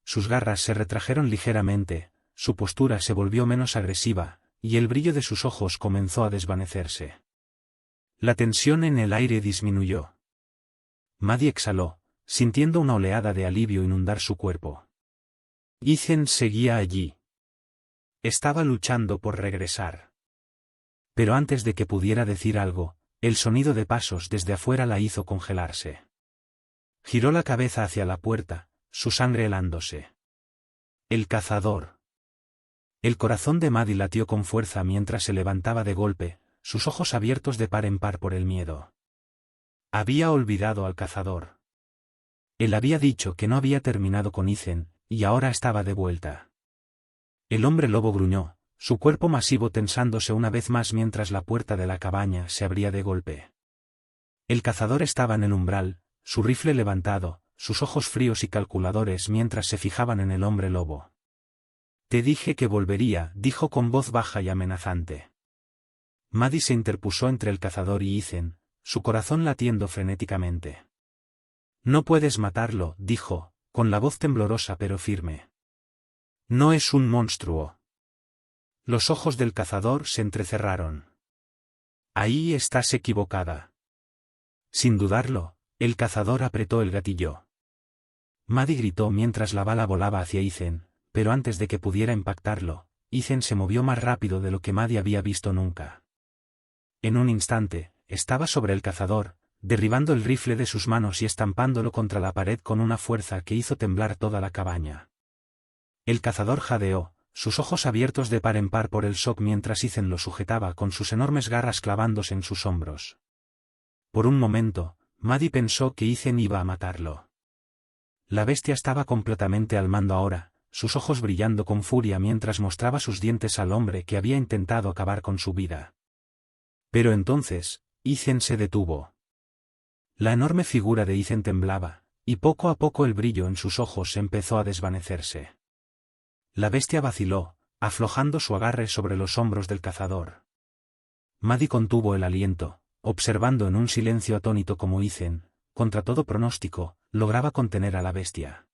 Sus garras se retrajeron ligeramente, su postura se volvió menos agresiva, y el brillo de sus ojos comenzó a desvanecerse. La tensión en el aire disminuyó. Maddie exhaló, sintiendo una oleada de alivio inundar su cuerpo. Ethan seguía allí. Estaba luchando por regresar. Pero antes de que pudiera decir algo, el sonido de pasos desde afuera la hizo congelarse. Giró la cabeza hacia la puerta, su sangre helándose. El cazador. El corazón de Maddie latió con fuerza mientras se levantaba de golpe, sus ojos abiertos de par en par por el miedo. Había olvidado al cazador. Él había dicho que no había terminado con Ethan, y ahora estaba de vuelta. El hombre lobo gruñó, su cuerpo masivo tensándose una vez más mientras la puerta de la cabaña se abría de golpe. El cazador estaba en el umbral, su rifle levantado, sus ojos fríos y calculadores mientras se fijaban en el hombre lobo. «Te dije que volvería», dijo con voz baja y amenazante. Maddie se interpuso entre el cazador y Ethan, su corazón latiendo frenéticamente. «No puedes matarlo», dijo, con la voz temblorosa pero firme. «No es un monstruo». Los ojos del cazador se entrecerraron. «Ahí estás equivocada». Sin dudarlo, el cazador apretó el gatillo. Maddie gritó mientras la bala volaba hacia Ethan, pero antes de que pudiera impactarlo, Ethan se movió más rápido de lo que Maddie había visto nunca. En un instante, estaba sobre el cazador, derribando el rifle de sus manos y estampándolo contra la pared con una fuerza que hizo temblar toda la cabaña. El cazador jadeó, sus ojos abiertos de par en par por el shock mientras Ethan lo sujetaba con sus enormes garras clavándose en sus hombros. Por un momento, Maddie pensó que Ethan iba a matarlo. La bestia estaba completamente al mando ahora, sus ojos brillando con furia mientras mostraba sus dientes al hombre que había intentado acabar con su vida. Pero entonces, Ethan se detuvo. La enorme figura de Ethan temblaba, y poco a poco el brillo en sus ojos empezó a desvanecerse. La bestia vaciló, aflojando su agarre sobre los hombros del cazador. Maddie contuvo el aliento, observando en un silencio atónito como Ethan, contra todo pronóstico, lograba contener a la bestia.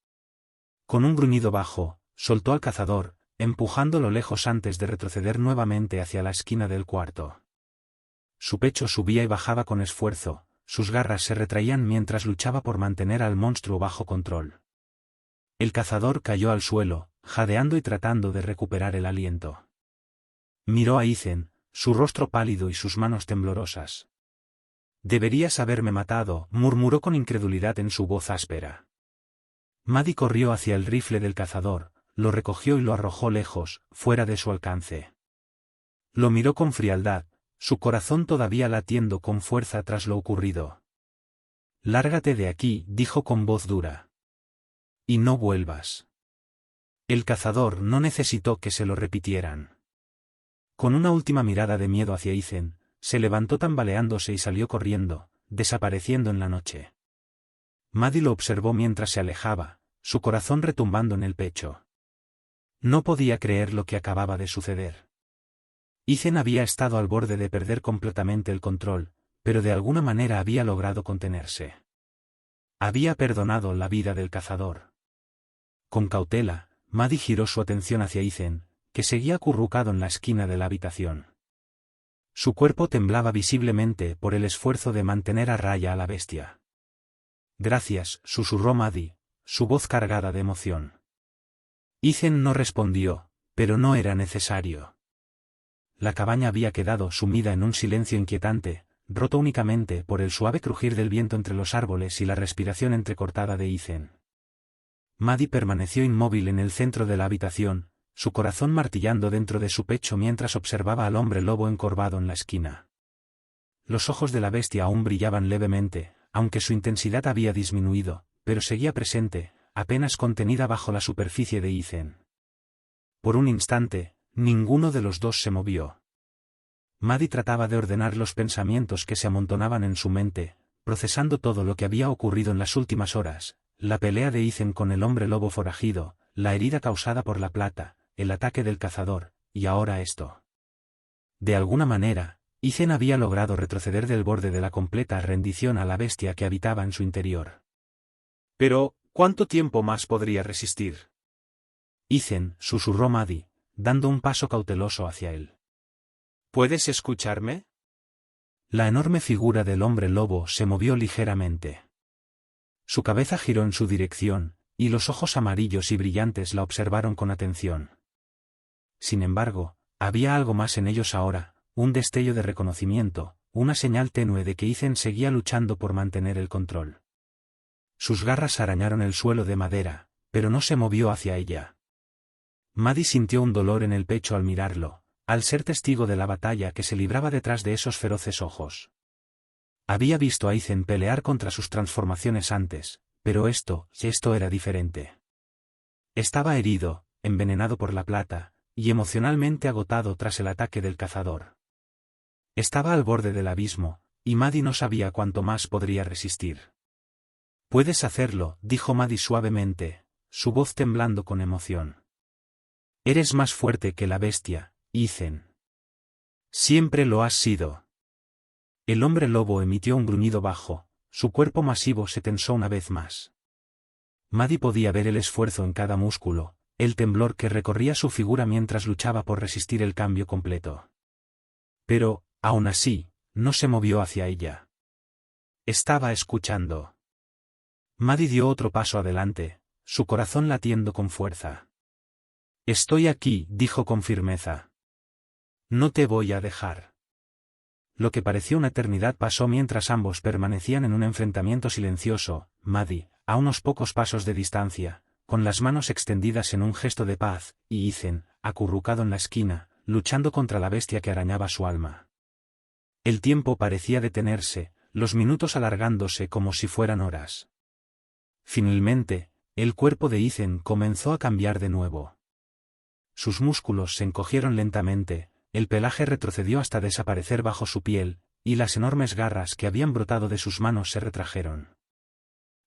Con un gruñido bajo, soltó al cazador, empujándolo lejos antes de retroceder nuevamente hacia la esquina del cuarto. Su pecho subía y bajaba con esfuerzo, sus garras se retraían mientras luchaba por mantener al monstruo bajo control. El cazador cayó al suelo, jadeando y tratando de recuperar el aliento. Miró a Ethan, su rostro pálido y sus manos temblorosas. «Deberías haberme matado», murmuró con incredulidad en su voz áspera. Maddie corrió hacia el rifle del cazador, lo recogió y lo arrojó lejos, fuera de su alcance. Lo miró con frialdad, su corazón todavía latiendo con fuerza tras lo ocurrido. «Lárgate de aquí», dijo con voz dura. «Y no vuelvas». El cazador no necesitó que se lo repitieran. Con una última mirada de miedo hacia Ethan, se levantó tambaleándose y salió corriendo, desapareciendo en la noche. Maddie lo observó mientras se alejaba, su corazón retumbando en el pecho. No podía creer lo que acababa de suceder. Ethan había estado al borde de perder completamente el control, pero de alguna manera había logrado contenerse. Había perdonado la vida del cazador. Con cautela, Maddie giró su atención hacia Ethan, que seguía acurrucado en la esquina de la habitación. Su cuerpo temblaba visiblemente por el esfuerzo de mantener a raya a la bestia. Gracias, susurró Maddie, su voz cargada de emoción. Ethan no respondió, pero no era necesario. La cabaña había quedado sumida en un silencio inquietante, roto únicamente por el suave crujir del viento entre los árboles y la respiración entrecortada de Ethan. Maddie permaneció inmóvil en el centro de la habitación, su corazón martillando dentro de su pecho mientras observaba al hombre lobo encorvado en la esquina. Los ojos de la bestia aún brillaban levemente, aunque su intensidad había disminuido, pero seguía presente, apenas contenida bajo la superficie de Ethan. Por un instante, ninguno de los dos se movió. Maddie trataba de ordenar los pensamientos que se amontonaban en su mente, procesando todo lo que había ocurrido en las últimas horas, la pelea de Ethan con el hombre lobo forajido, la herida causada por la plata, el ataque del cazador, y ahora esto. De alguna manera, Ethan había logrado retroceder del borde de la completa rendición a la bestia que habitaba en su interior. Pero, ¿cuánto tiempo más podría resistir? Ethan, susurró Maddie, dando un paso cauteloso hacia él. ¿Puedes escucharme? La enorme figura del hombre lobo se movió ligeramente. Su cabeza giró en su dirección, y los ojos amarillos y brillantes la observaron con atención. Sin embargo, había algo más en ellos ahora, un destello de reconocimiento, una señal tenue de que Ethan seguía luchando por mantener el control. Sus garras arañaron el suelo de madera, pero no se movió hacia ella. Maddie sintió un dolor en el pecho al mirarlo, al ser testigo de la batalla que se libraba detrás de esos feroces ojos. Había visto a Ethan pelear contra sus transformaciones antes, pero esto era diferente. Estaba herido, envenenado por la plata, y emocionalmente agotado tras el ataque del cazador. Estaba al borde del abismo, y Maddie no sabía cuánto más podría resistir. «Puedes hacerlo», dijo Maddie suavemente, su voz temblando con emoción. «Eres más fuerte que la bestia, Ethan. Siempre lo has sido». El hombre lobo emitió un gruñido bajo, su cuerpo masivo se tensó una vez más. Maddie podía ver el esfuerzo en cada músculo, el temblor que recorría su figura mientras luchaba por resistir el cambio completo. Pero, aún así, no se movió hacia ella. Estaba escuchando. Maddie dio otro paso adelante, su corazón latiendo con fuerza. «Estoy aquí», dijo con firmeza. «No te voy a dejar». Lo que pareció una eternidad pasó mientras ambos permanecían en un enfrentamiento silencioso, Maddie, a unos pocos pasos de distancia, con las manos extendidas en un gesto de paz, y Ethan, acurrucado en la esquina, luchando contra la bestia que arañaba su alma. El tiempo parecía detenerse, los minutos alargándose como si fueran horas. Finalmente, el cuerpo de Ethan comenzó a cambiar de nuevo. Sus músculos se encogieron lentamente, el pelaje retrocedió hasta desaparecer bajo su piel, y las enormes garras que habían brotado de sus manos se retrajeron.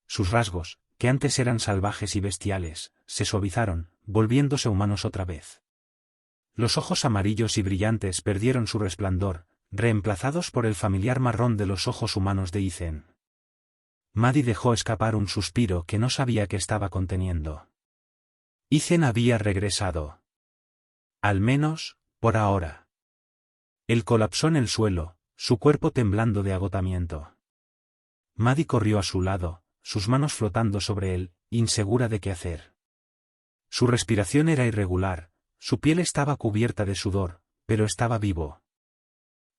Sus rasgos, que antes eran salvajes y bestiales, se suavizaron, volviéndose humanos otra vez. Los ojos amarillos y brillantes perdieron su resplandor, reemplazados por el familiar marrón de los ojos humanos de Ethan. Maddie dejó escapar un suspiro que no sabía que estaba conteniendo. Ethan había regresado. Al menos, por ahora. Él colapsó en el suelo, su cuerpo temblando de agotamiento. Maddie corrió a su lado, sus manos flotando sobre él, insegura de qué hacer. Su respiración era irregular, su piel estaba cubierta de sudor, pero estaba vivo.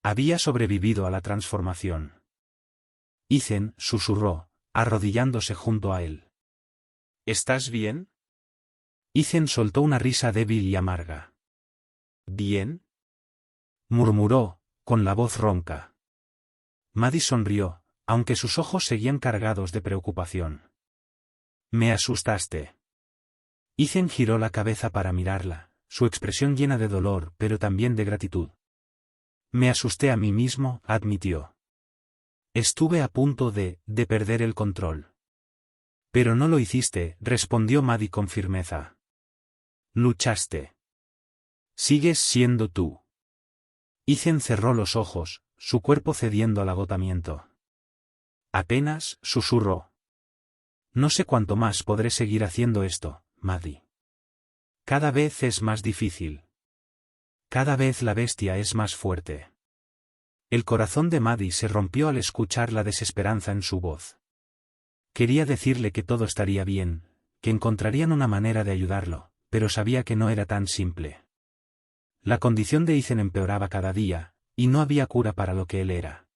Había sobrevivido a la transformación. Ethan susurró, arrodillándose junto a él. ¿Estás bien? Ethan soltó una risa débil y amarga. ¿Bien? Murmuró, con la voz ronca. Maddie sonrió, aunque sus ojos seguían cargados de preocupación. «Me asustaste». Ethan giró la cabeza para mirarla, su expresión llena de dolor pero también de gratitud. «Me asusté a mí mismo», admitió. Estuve a punto de perder el control. Pero no lo hiciste, respondió Maddie con firmeza. Luchaste. Sigues siendo tú. Ethan cerró los ojos, su cuerpo cediendo al agotamiento. Apenas, susurró. No sé cuánto más podré seguir haciendo esto, Maddie. Cada vez es más difícil. Cada vez la bestia es más fuerte. El corazón de Maddie se rompió al escuchar la desesperanza en su voz. Quería decirle que todo estaría bien, que encontrarían una manera de ayudarlo, pero sabía que no era tan simple. La condición de Ethan empeoraba cada día, y no había cura para lo que él era.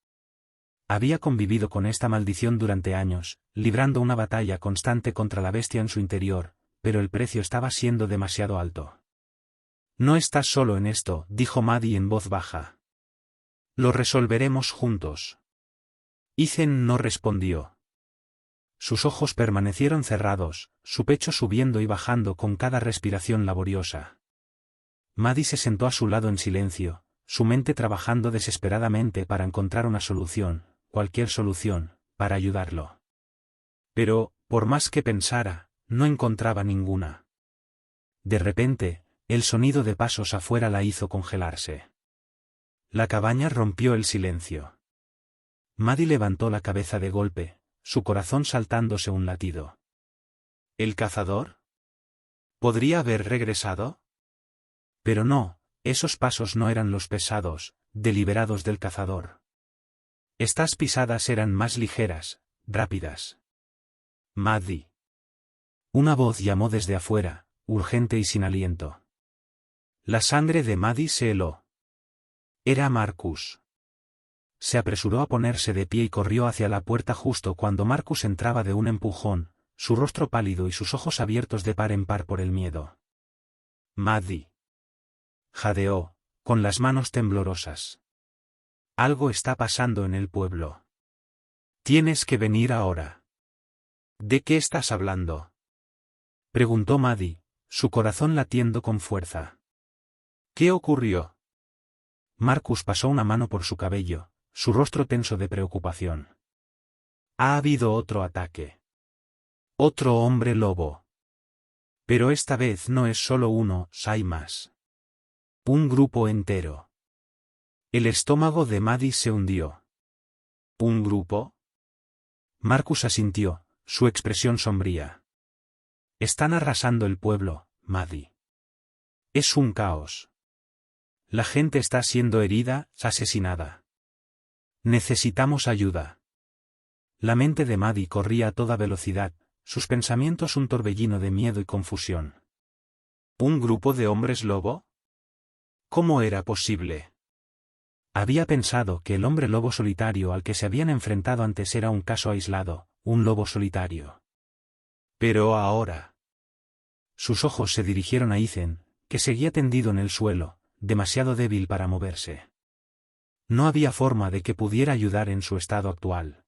Había convivido con esta maldición durante años, librando una batalla constante contra la bestia en su interior, pero el precio estaba siendo demasiado alto. No estás solo en esto, dijo Maddie en voz baja. Lo resolveremos juntos. Ethan no respondió. Sus ojos permanecieron cerrados, su pecho subiendo y bajando con cada respiración laboriosa. Maddie se sentó a su lado en silencio, su mente trabajando desesperadamente para encontrar una solución, cualquier solución, para ayudarlo. Pero, por más que pensara, no encontraba ninguna. De repente, el sonido de pasos afuera la hizo congelarse. La cabaña rompió el silencio. Maddie levantó la cabeza de golpe, su corazón saltándose un latido. ¿El cazador? ¿Podría haber regresado? Pero no, esos pasos no eran los pesados, deliberados del cazador. Estas pisadas eran más ligeras, rápidas. Maddie. Una voz llamó desde afuera, urgente y sin aliento. La sangre de Maddie se heló. Era Marcus. Se apresuró a ponerse de pie y corrió hacia la puerta justo cuando Marcus entraba de un empujón, su rostro pálido y sus ojos abiertos de par en par por el miedo. Maddie. Jadeó, con las manos temblorosas. Algo está pasando en el pueblo. Tienes que venir ahora. ¿De qué estás hablando? Preguntó Maddie, su corazón latiendo con fuerza. ¿Qué ocurrió? Marcus pasó una mano por su cabello, su rostro tenso de preocupación. Ha habido otro ataque. Otro hombre lobo. Pero esta vez no es solo uno, hay más. Un grupo entero. El estómago de Maddie se hundió. ¿Un grupo? Marcus asintió, su expresión sombría. Están arrasando el pueblo, Maddie. Es un caos. La gente está siendo herida, asesinada. Necesitamos ayuda. La mente de Maddie corría a toda velocidad, sus pensamientos un torbellino de miedo y confusión. ¿Un grupo de hombres lobo? ¿Cómo era posible? Había pensado que el hombre lobo solitario al que se habían enfrentado antes era un caso aislado, un lobo solitario. Pero ahora. Sus ojos se dirigieron a Ethan, que seguía tendido en el suelo, demasiado débil para moverse. No había forma de que pudiera ayudar en su estado actual.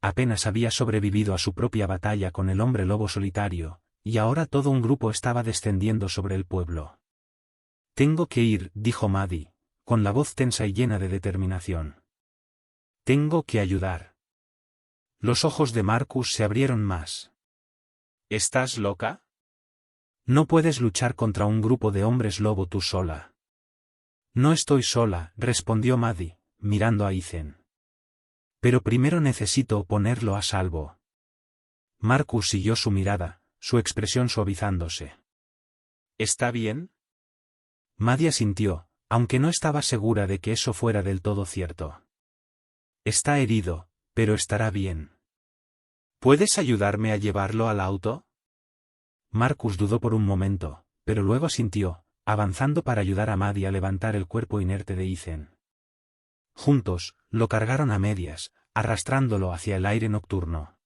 Apenas había sobrevivido a su propia batalla con el hombre lobo solitario, y ahora todo un grupo estaba descendiendo sobre el pueblo. Tengo que ir, dijo Maddie, con la voz tensa y llena de determinación. Tengo que ayudar. Los ojos de Marcus se abrieron más. ¿Estás loca? No puedes luchar contra un grupo de hombres lobo tú sola. No estoy sola, respondió Maddie, mirando a Ethan. Pero primero necesito ponerlo a salvo. Marcus siguió su mirada, su expresión suavizándose. ¿Está bien? Maddie asintió, aunque no estaba segura de que eso fuera del todo cierto. Está herido, pero estará bien. ¿Puedes ayudarme a llevarlo al auto? Marcus dudó por un momento, pero luego asintió, avanzando para ayudar a Maddie a levantar el cuerpo inerte de Ethan. Juntos, lo cargaron a medias, arrastrándolo hacia el aire nocturno.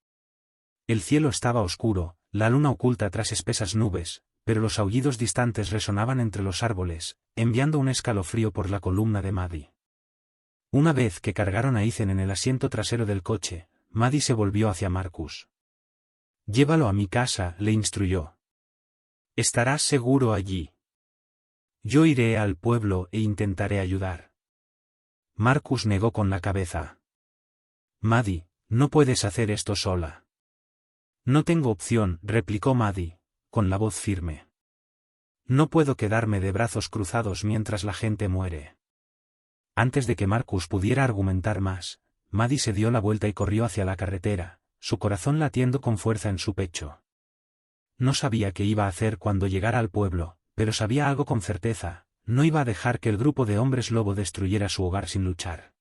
El cielo estaba oscuro, la luna oculta tras espesas nubes, pero los aullidos distantes resonaban entre los árboles, enviando un escalofrío por la columna de Maddie. Una vez que cargaron a Ethan en el asiento trasero del coche, Maddie se volvió hacia Marcus. Llévalo a mi casa, le instruyó. Estarás seguro allí. Yo iré al pueblo e intentaré ayudar. Marcus negó con la cabeza. Maddie, no puedes hacer esto sola. No tengo opción, replicó Maddie, con la voz firme. No puedo quedarme de brazos cruzados mientras la gente muere. Antes de que Marcus pudiera argumentar más, Maddie se dio la vuelta y corrió hacia la carretera, su corazón latiendo con fuerza en su pecho. No sabía qué iba a hacer cuando llegara al pueblo, pero sabía algo con certeza: no iba a dejar que el grupo de hombres lobo destruyera su hogar sin luchar.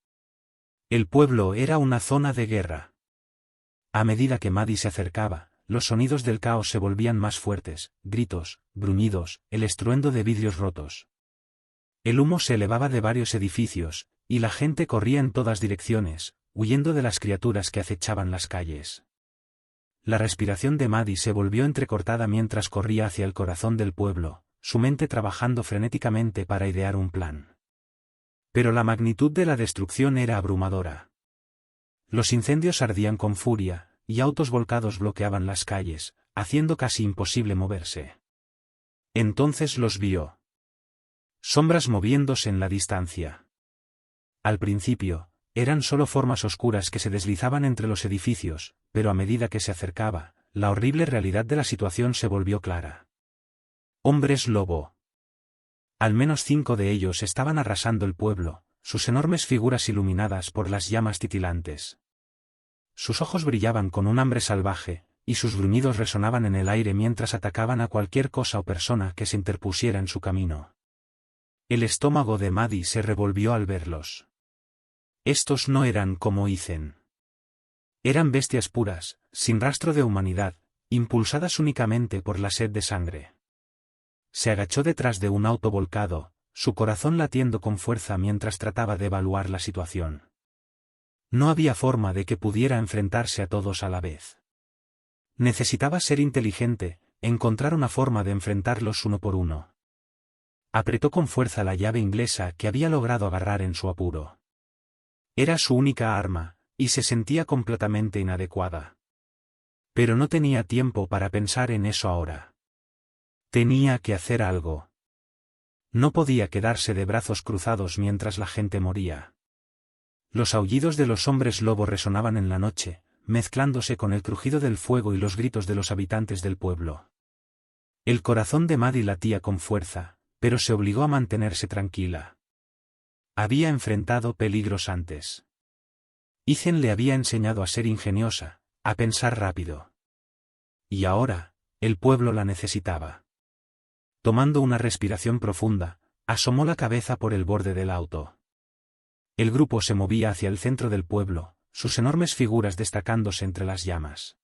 El pueblo era una zona de guerra. A medida que Maddie se acercaba, los sonidos del caos se volvían más fuertes: gritos, gruñidos, el estruendo de vidrios rotos. El humo se elevaba de varios edificios, y la gente corría en todas direcciones, huyendo de las criaturas que acechaban las calles. La respiración de Maddie se volvió entrecortada mientras corría hacia el corazón del pueblo, su mente trabajando frenéticamente para idear un plan. Pero la magnitud de la destrucción era abrumadora. Los incendios ardían con furia, y autos volcados bloqueaban las calles, haciendo casi imposible moverse. Entonces los vio. Sombras moviéndose en la distancia. Al principio, eran solo formas oscuras que se deslizaban entre los edificios, pero a medida que se acercaba, la horrible realidad de la situación se volvió clara. Hombres lobo. Al menos 5 de ellos estaban arrasando el pueblo, sus enormes figuras iluminadas por las llamas titilantes. Sus ojos brillaban con un hambre salvaje, y sus gruñidos resonaban en el aire mientras atacaban a cualquier cosa o persona que se interpusiera en su camino. El estómago de Maddie se revolvió al verlos. Estos no eran como Ethan. Eran bestias puras, sin rastro de humanidad, impulsadas únicamente por la sed de sangre. Se agachó detrás de un auto volcado, su corazón latiendo con fuerza mientras trataba de evaluar la situación. No había forma de que pudiera enfrentarse a todos a la vez. Necesitaba ser inteligente, encontrar una forma de enfrentarlos uno por uno. Apretó con fuerza la llave inglesa que había logrado agarrar en su apuro. Era su única arma, y se sentía completamente inadecuada. Pero no tenía tiempo para pensar en eso ahora. Tenía que hacer algo. No podía quedarse de brazos cruzados mientras la gente moría. Los aullidos de los hombres lobo resonaban en la noche, mezclándose con el crujido del fuego y los gritos de los habitantes del pueblo. El corazón de Maddie latía con fuerza, pero se obligó a mantenerse tranquila. Había enfrentado peligros antes. Ethan le había enseñado a ser ingeniosa, a pensar rápido. Y ahora, el pueblo la necesitaba. Tomando una respiración profunda, asomó la cabeza por el borde del auto. El grupo se movía hacia el centro del pueblo, sus enormes figuras destacándose entre las llamas.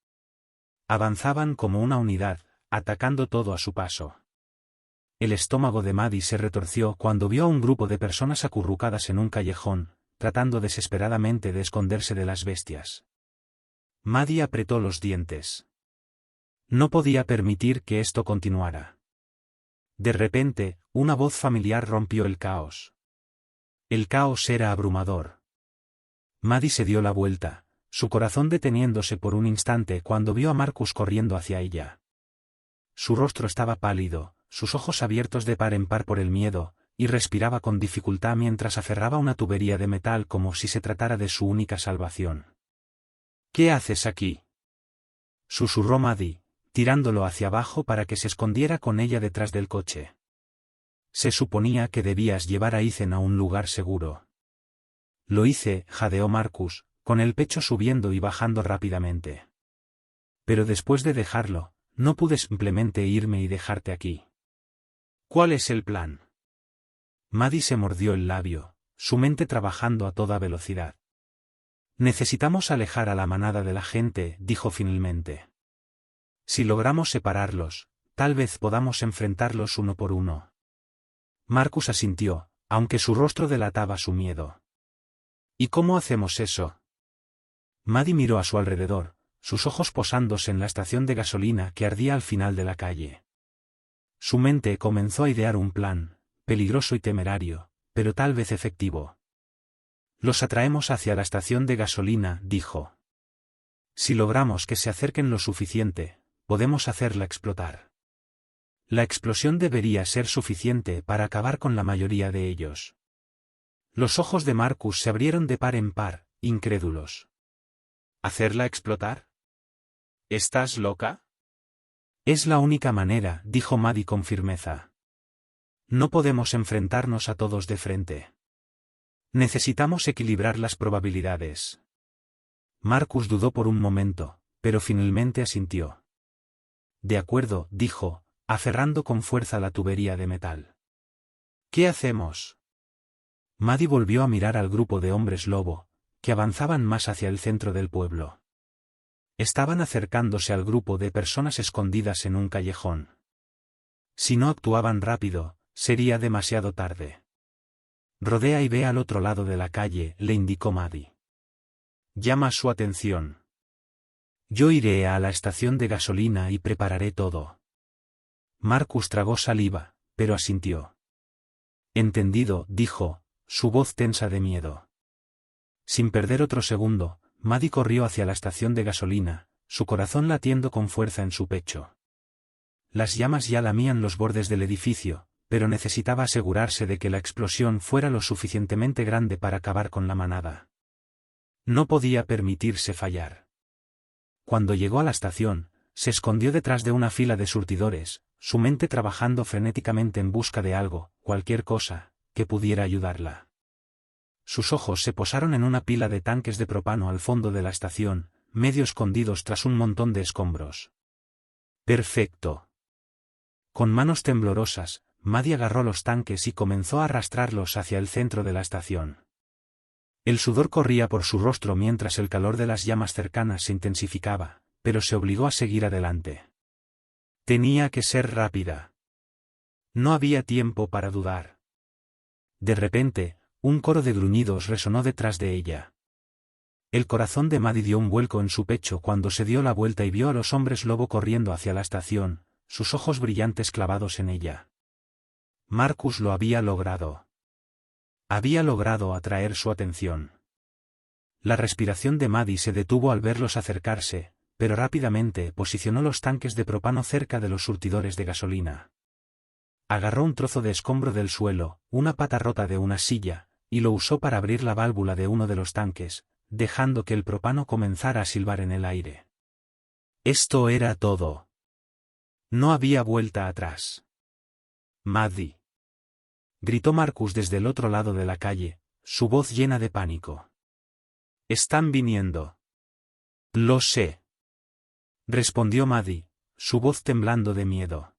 Avanzaban como una unidad, atacando todo a su paso. El estómago de Maddie se retorció cuando vio a un grupo de personas acurrucadas en un callejón, tratando desesperadamente de esconderse de las bestias. Maddie apretó los dientes. No podía permitir que esto continuara. De repente, una voz familiar rompió el caos. El caos era abrumador. Maddie se dio la vuelta, su corazón deteniéndose por un instante cuando vio a Marcus corriendo hacia ella. Su rostro estaba pálido, sus ojos abiertos de par en par por el miedo, y respiraba con dificultad mientras aferraba una tubería de metal como si se tratara de su única salvación. «¿Qué haces aquí?», susurró Maddie, tirándolo hacia abajo para que se escondiera con ella detrás del coche. «Se suponía que debías llevar a Ethan a un lugar seguro». «Lo hice», jadeó Marcus, con el pecho subiendo y bajando rápidamente. «Pero después de dejarlo, no pude simplemente irme y dejarte aquí». «¿Cuál es el plan?». Maddie se mordió el labio, su mente trabajando a toda velocidad. «Necesitamos alejar a la manada de la gente», dijo finalmente. «Si logramos separarlos, tal vez podamos enfrentarlos uno por uno». Marcus asintió, aunque su rostro delataba su miedo. «¿Y cómo hacemos eso?». Maddie miró a su alrededor, sus ojos posándose en la estación de gasolina que ardía al final de la calle. Su mente comenzó a idear un plan, peligroso y temerario, pero tal vez efectivo. «Los atraemos hacia la estación de gasolina», dijo. «Si logramos que se acerquen lo suficiente, podemos hacerla explotar. La explosión debería ser suficiente para acabar con la mayoría de ellos». Los ojos de Marcus se abrieron de par en par, incrédulos. ¿Hacerla explotar? ¿Estás loca? Es la única manera, dijo Maddie con firmeza. No podemos enfrentarnos a todos de frente. Necesitamos equilibrar las probabilidades. Marcus dudó por un momento, pero finalmente asintió. De acuerdo, dijo, aferrando con fuerza la tubería de metal. ¿Qué hacemos? Maddie volvió a mirar al grupo de hombres lobo, que avanzaban más hacia el centro del pueblo. Estaban acercándose al grupo de personas escondidas en un callejón. Si no actuaban rápido, sería demasiado tarde. Rodea y ve al otro lado de la calle, le indicó Maddie. Llama su atención. Yo iré a la estación de gasolina y prepararé todo. Marcus tragó saliva, pero asintió. Entendido, dijo, su voz tensa de miedo. Sin perder otro segundo, Maddie corrió hacia la estación de gasolina, su corazón latiendo con fuerza en su pecho. Las llamas ya lamían los bordes del edificio, pero necesitaba asegurarse de que la explosión fuera lo suficientemente grande para acabar con la manada. No podía permitirse fallar. Cuando llegó a la estación, se escondió detrás de una fila de surtidores, su mente trabajando frenéticamente en busca de algo, cualquier cosa, que pudiera ayudarla. Sus ojos se posaron en una pila de tanques de propano al fondo de la estación, medio escondidos tras un montón de escombros. Perfecto. Con manos temblorosas, Maddie agarró los tanques y comenzó a arrastrarlos hacia el centro de la estación. El sudor corría por su rostro mientras el calor de las llamas cercanas se intensificaba, pero se obligó a seguir adelante. Tenía que ser rápida. No había tiempo para dudar. De repente, un coro de gruñidos resonó detrás de ella. El corazón de Maddie dio un vuelco en su pecho cuando se dio la vuelta y vio a los hombres lobo corriendo hacia la estación, sus ojos brillantes clavados en ella. Marcus lo había logrado. Había logrado atraer su atención. La respiración de Maddie se detuvo al verlos acercarse, pero rápidamente posicionó los tanques de propano cerca de los surtidores de gasolina. Agarró un trozo de escombro del suelo, una pata rota de una silla, y lo usó para abrir la válvula de uno de los tanques, dejando que el propano comenzara a silbar en el aire. Esto era todo. No había vuelta atrás. Maddie. Gritó Marcus desde el otro lado de la calle, su voz llena de pánico. Están viniendo. Lo sé. Respondió Maddie, su voz temblando de miedo.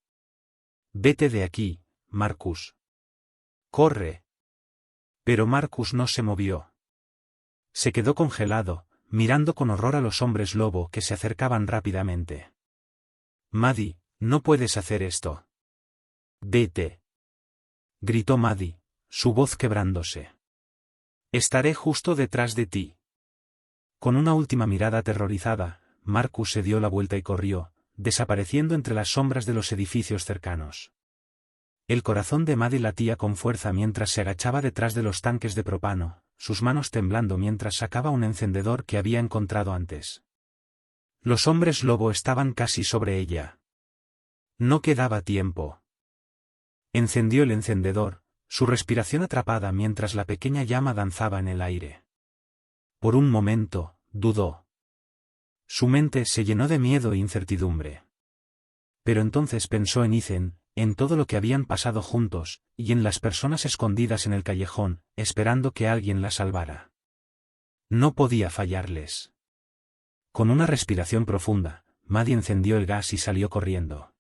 Vete de aquí, Marcus. Corre. Pero Marcus no se movió. Se quedó congelado, mirando con horror a los hombres lobo que se acercaban rápidamente. Maddie, no puedes hacer esto. Vete. Gritó Maddie, su voz quebrándose. Estaré justo detrás de ti. Con una última mirada aterrorizada, Marcus se dio la vuelta y corrió, desapareciendo entre las sombras de los edificios cercanos. El corazón de Maddie latía con fuerza mientras se agachaba detrás de los tanques de propano, sus manos temblando mientras sacaba un encendedor que había encontrado antes. Los hombres lobo estaban casi sobre ella. No quedaba tiempo. Encendió el encendedor, su respiración atrapada mientras la pequeña llama danzaba en el aire. Por un momento, dudó. Su mente se llenó de miedo e incertidumbre. Pero entonces pensó en Ethan, en todo lo que habían pasado juntos, y en las personas escondidas en el callejón, esperando que alguien la salvara. No podía fallarles. Con una respiración profunda, Maddie encendió el gas y salió corriendo.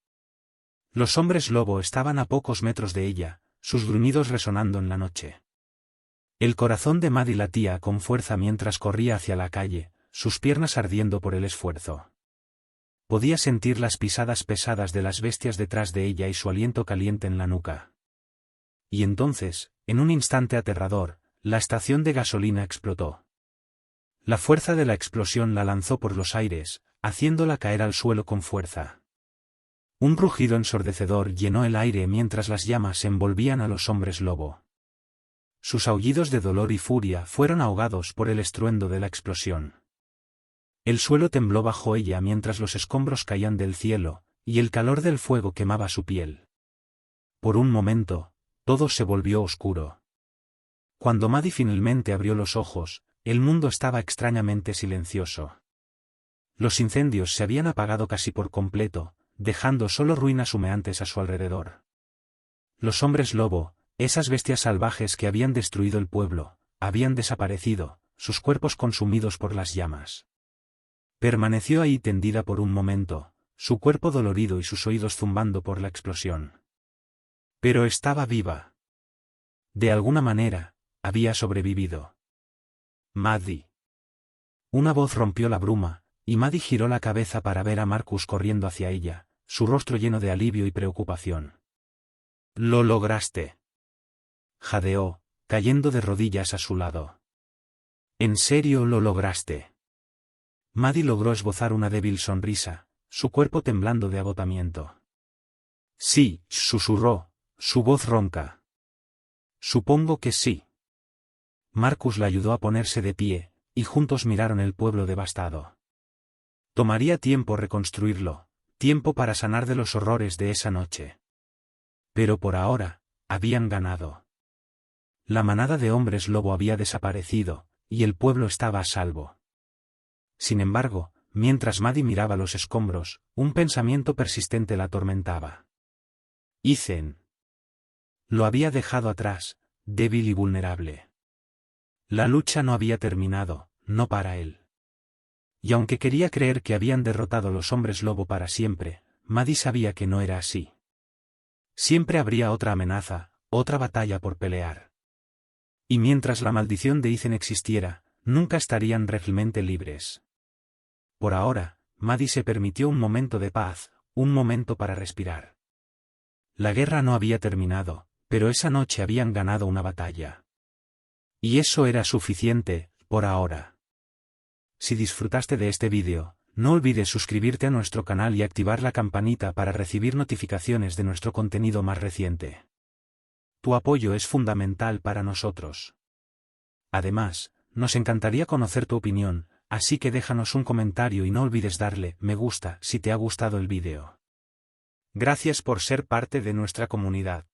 Los hombres lobo estaban a pocos metros de ella, sus gruñidos resonando en la noche. El corazón de Maddie latía con fuerza mientras corría hacia la calle, sus piernas ardiendo por el esfuerzo. Podía sentir las pisadas pesadas de las bestias detrás de ella y su aliento caliente en la nuca. Y entonces, en un instante aterrador, la estación de gasolina explotó. La fuerza de la explosión la lanzó por los aires, haciéndola caer al suelo con fuerza. Un rugido ensordecedor llenó el aire mientras las llamas envolvían a los hombres lobo. Sus aullidos de dolor y furia fueron ahogados por el estruendo de la explosión. El suelo tembló bajo ella mientras los escombros caían del cielo, y el calor del fuego quemaba su piel. Por un momento, todo se volvió oscuro. Cuando Maddie finalmente abrió los ojos, el mundo estaba extrañamente silencioso. Los incendios se habían apagado casi por completo, dejando solo ruinas humeantes a su alrededor. Los hombres lobo, esas bestias salvajes que habían destruido el pueblo, habían desaparecido, sus cuerpos consumidos por las llamas. Permaneció ahí tendida por un momento, su cuerpo dolorido y sus oídos zumbando por la explosión. Pero estaba viva. De alguna manera, había sobrevivido. Maddie. Una voz rompió la bruma, y Maddie giró la cabeza para ver a Marcus corriendo hacia ella, su rostro lleno de alivio y preocupación. «Lo lograste», jadeó, cayendo de rodillas a su lado. «¿En serio lo lograste?» Maddie logró esbozar una débil sonrisa, su cuerpo temblando de agotamiento. «Sí», susurró, su voz ronca. «Supongo que sí». Marcus la ayudó a ponerse de pie, y juntos miraron el pueblo devastado. Tomaría tiempo reconstruirlo, tiempo para sanar de los horrores de esa noche. Pero por ahora, habían ganado. La manada de hombres lobo había desaparecido, y el pueblo estaba a salvo. Sin embargo, mientras Maddie miraba los escombros, un pensamiento persistente la atormentaba. Ethan. Lo había dejado atrás, débil y vulnerable. La lucha no había terminado, no para él. Y aunque quería creer que habían derrotado los hombres lobo para siempre, Maddie sabía que no era así. Siempre habría otra amenaza, otra batalla por pelear. Y mientras la maldición de Ethan existiera, nunca estarían realmente libres. Por ahora, Maddie se permitió un momento de paz, un momento para respirar. La guerra no había terminado, pero esa noche habían ganado una batalla. Y eso era suficiente, por ahora. Si disfrutaste de este vídeo, no olvides suscribirte a nuestro canal y activar la campanita para recibir notificaciones de nuestro contenido más reciente. Tu apoyo es fundamental para nosotros. Además, nos encantaría conocer tu opinión, así que déjanos un comentario y no olvides darle me gusta si te ha gustado el vídeo. Gracias por ser parte de nuestra comunidad.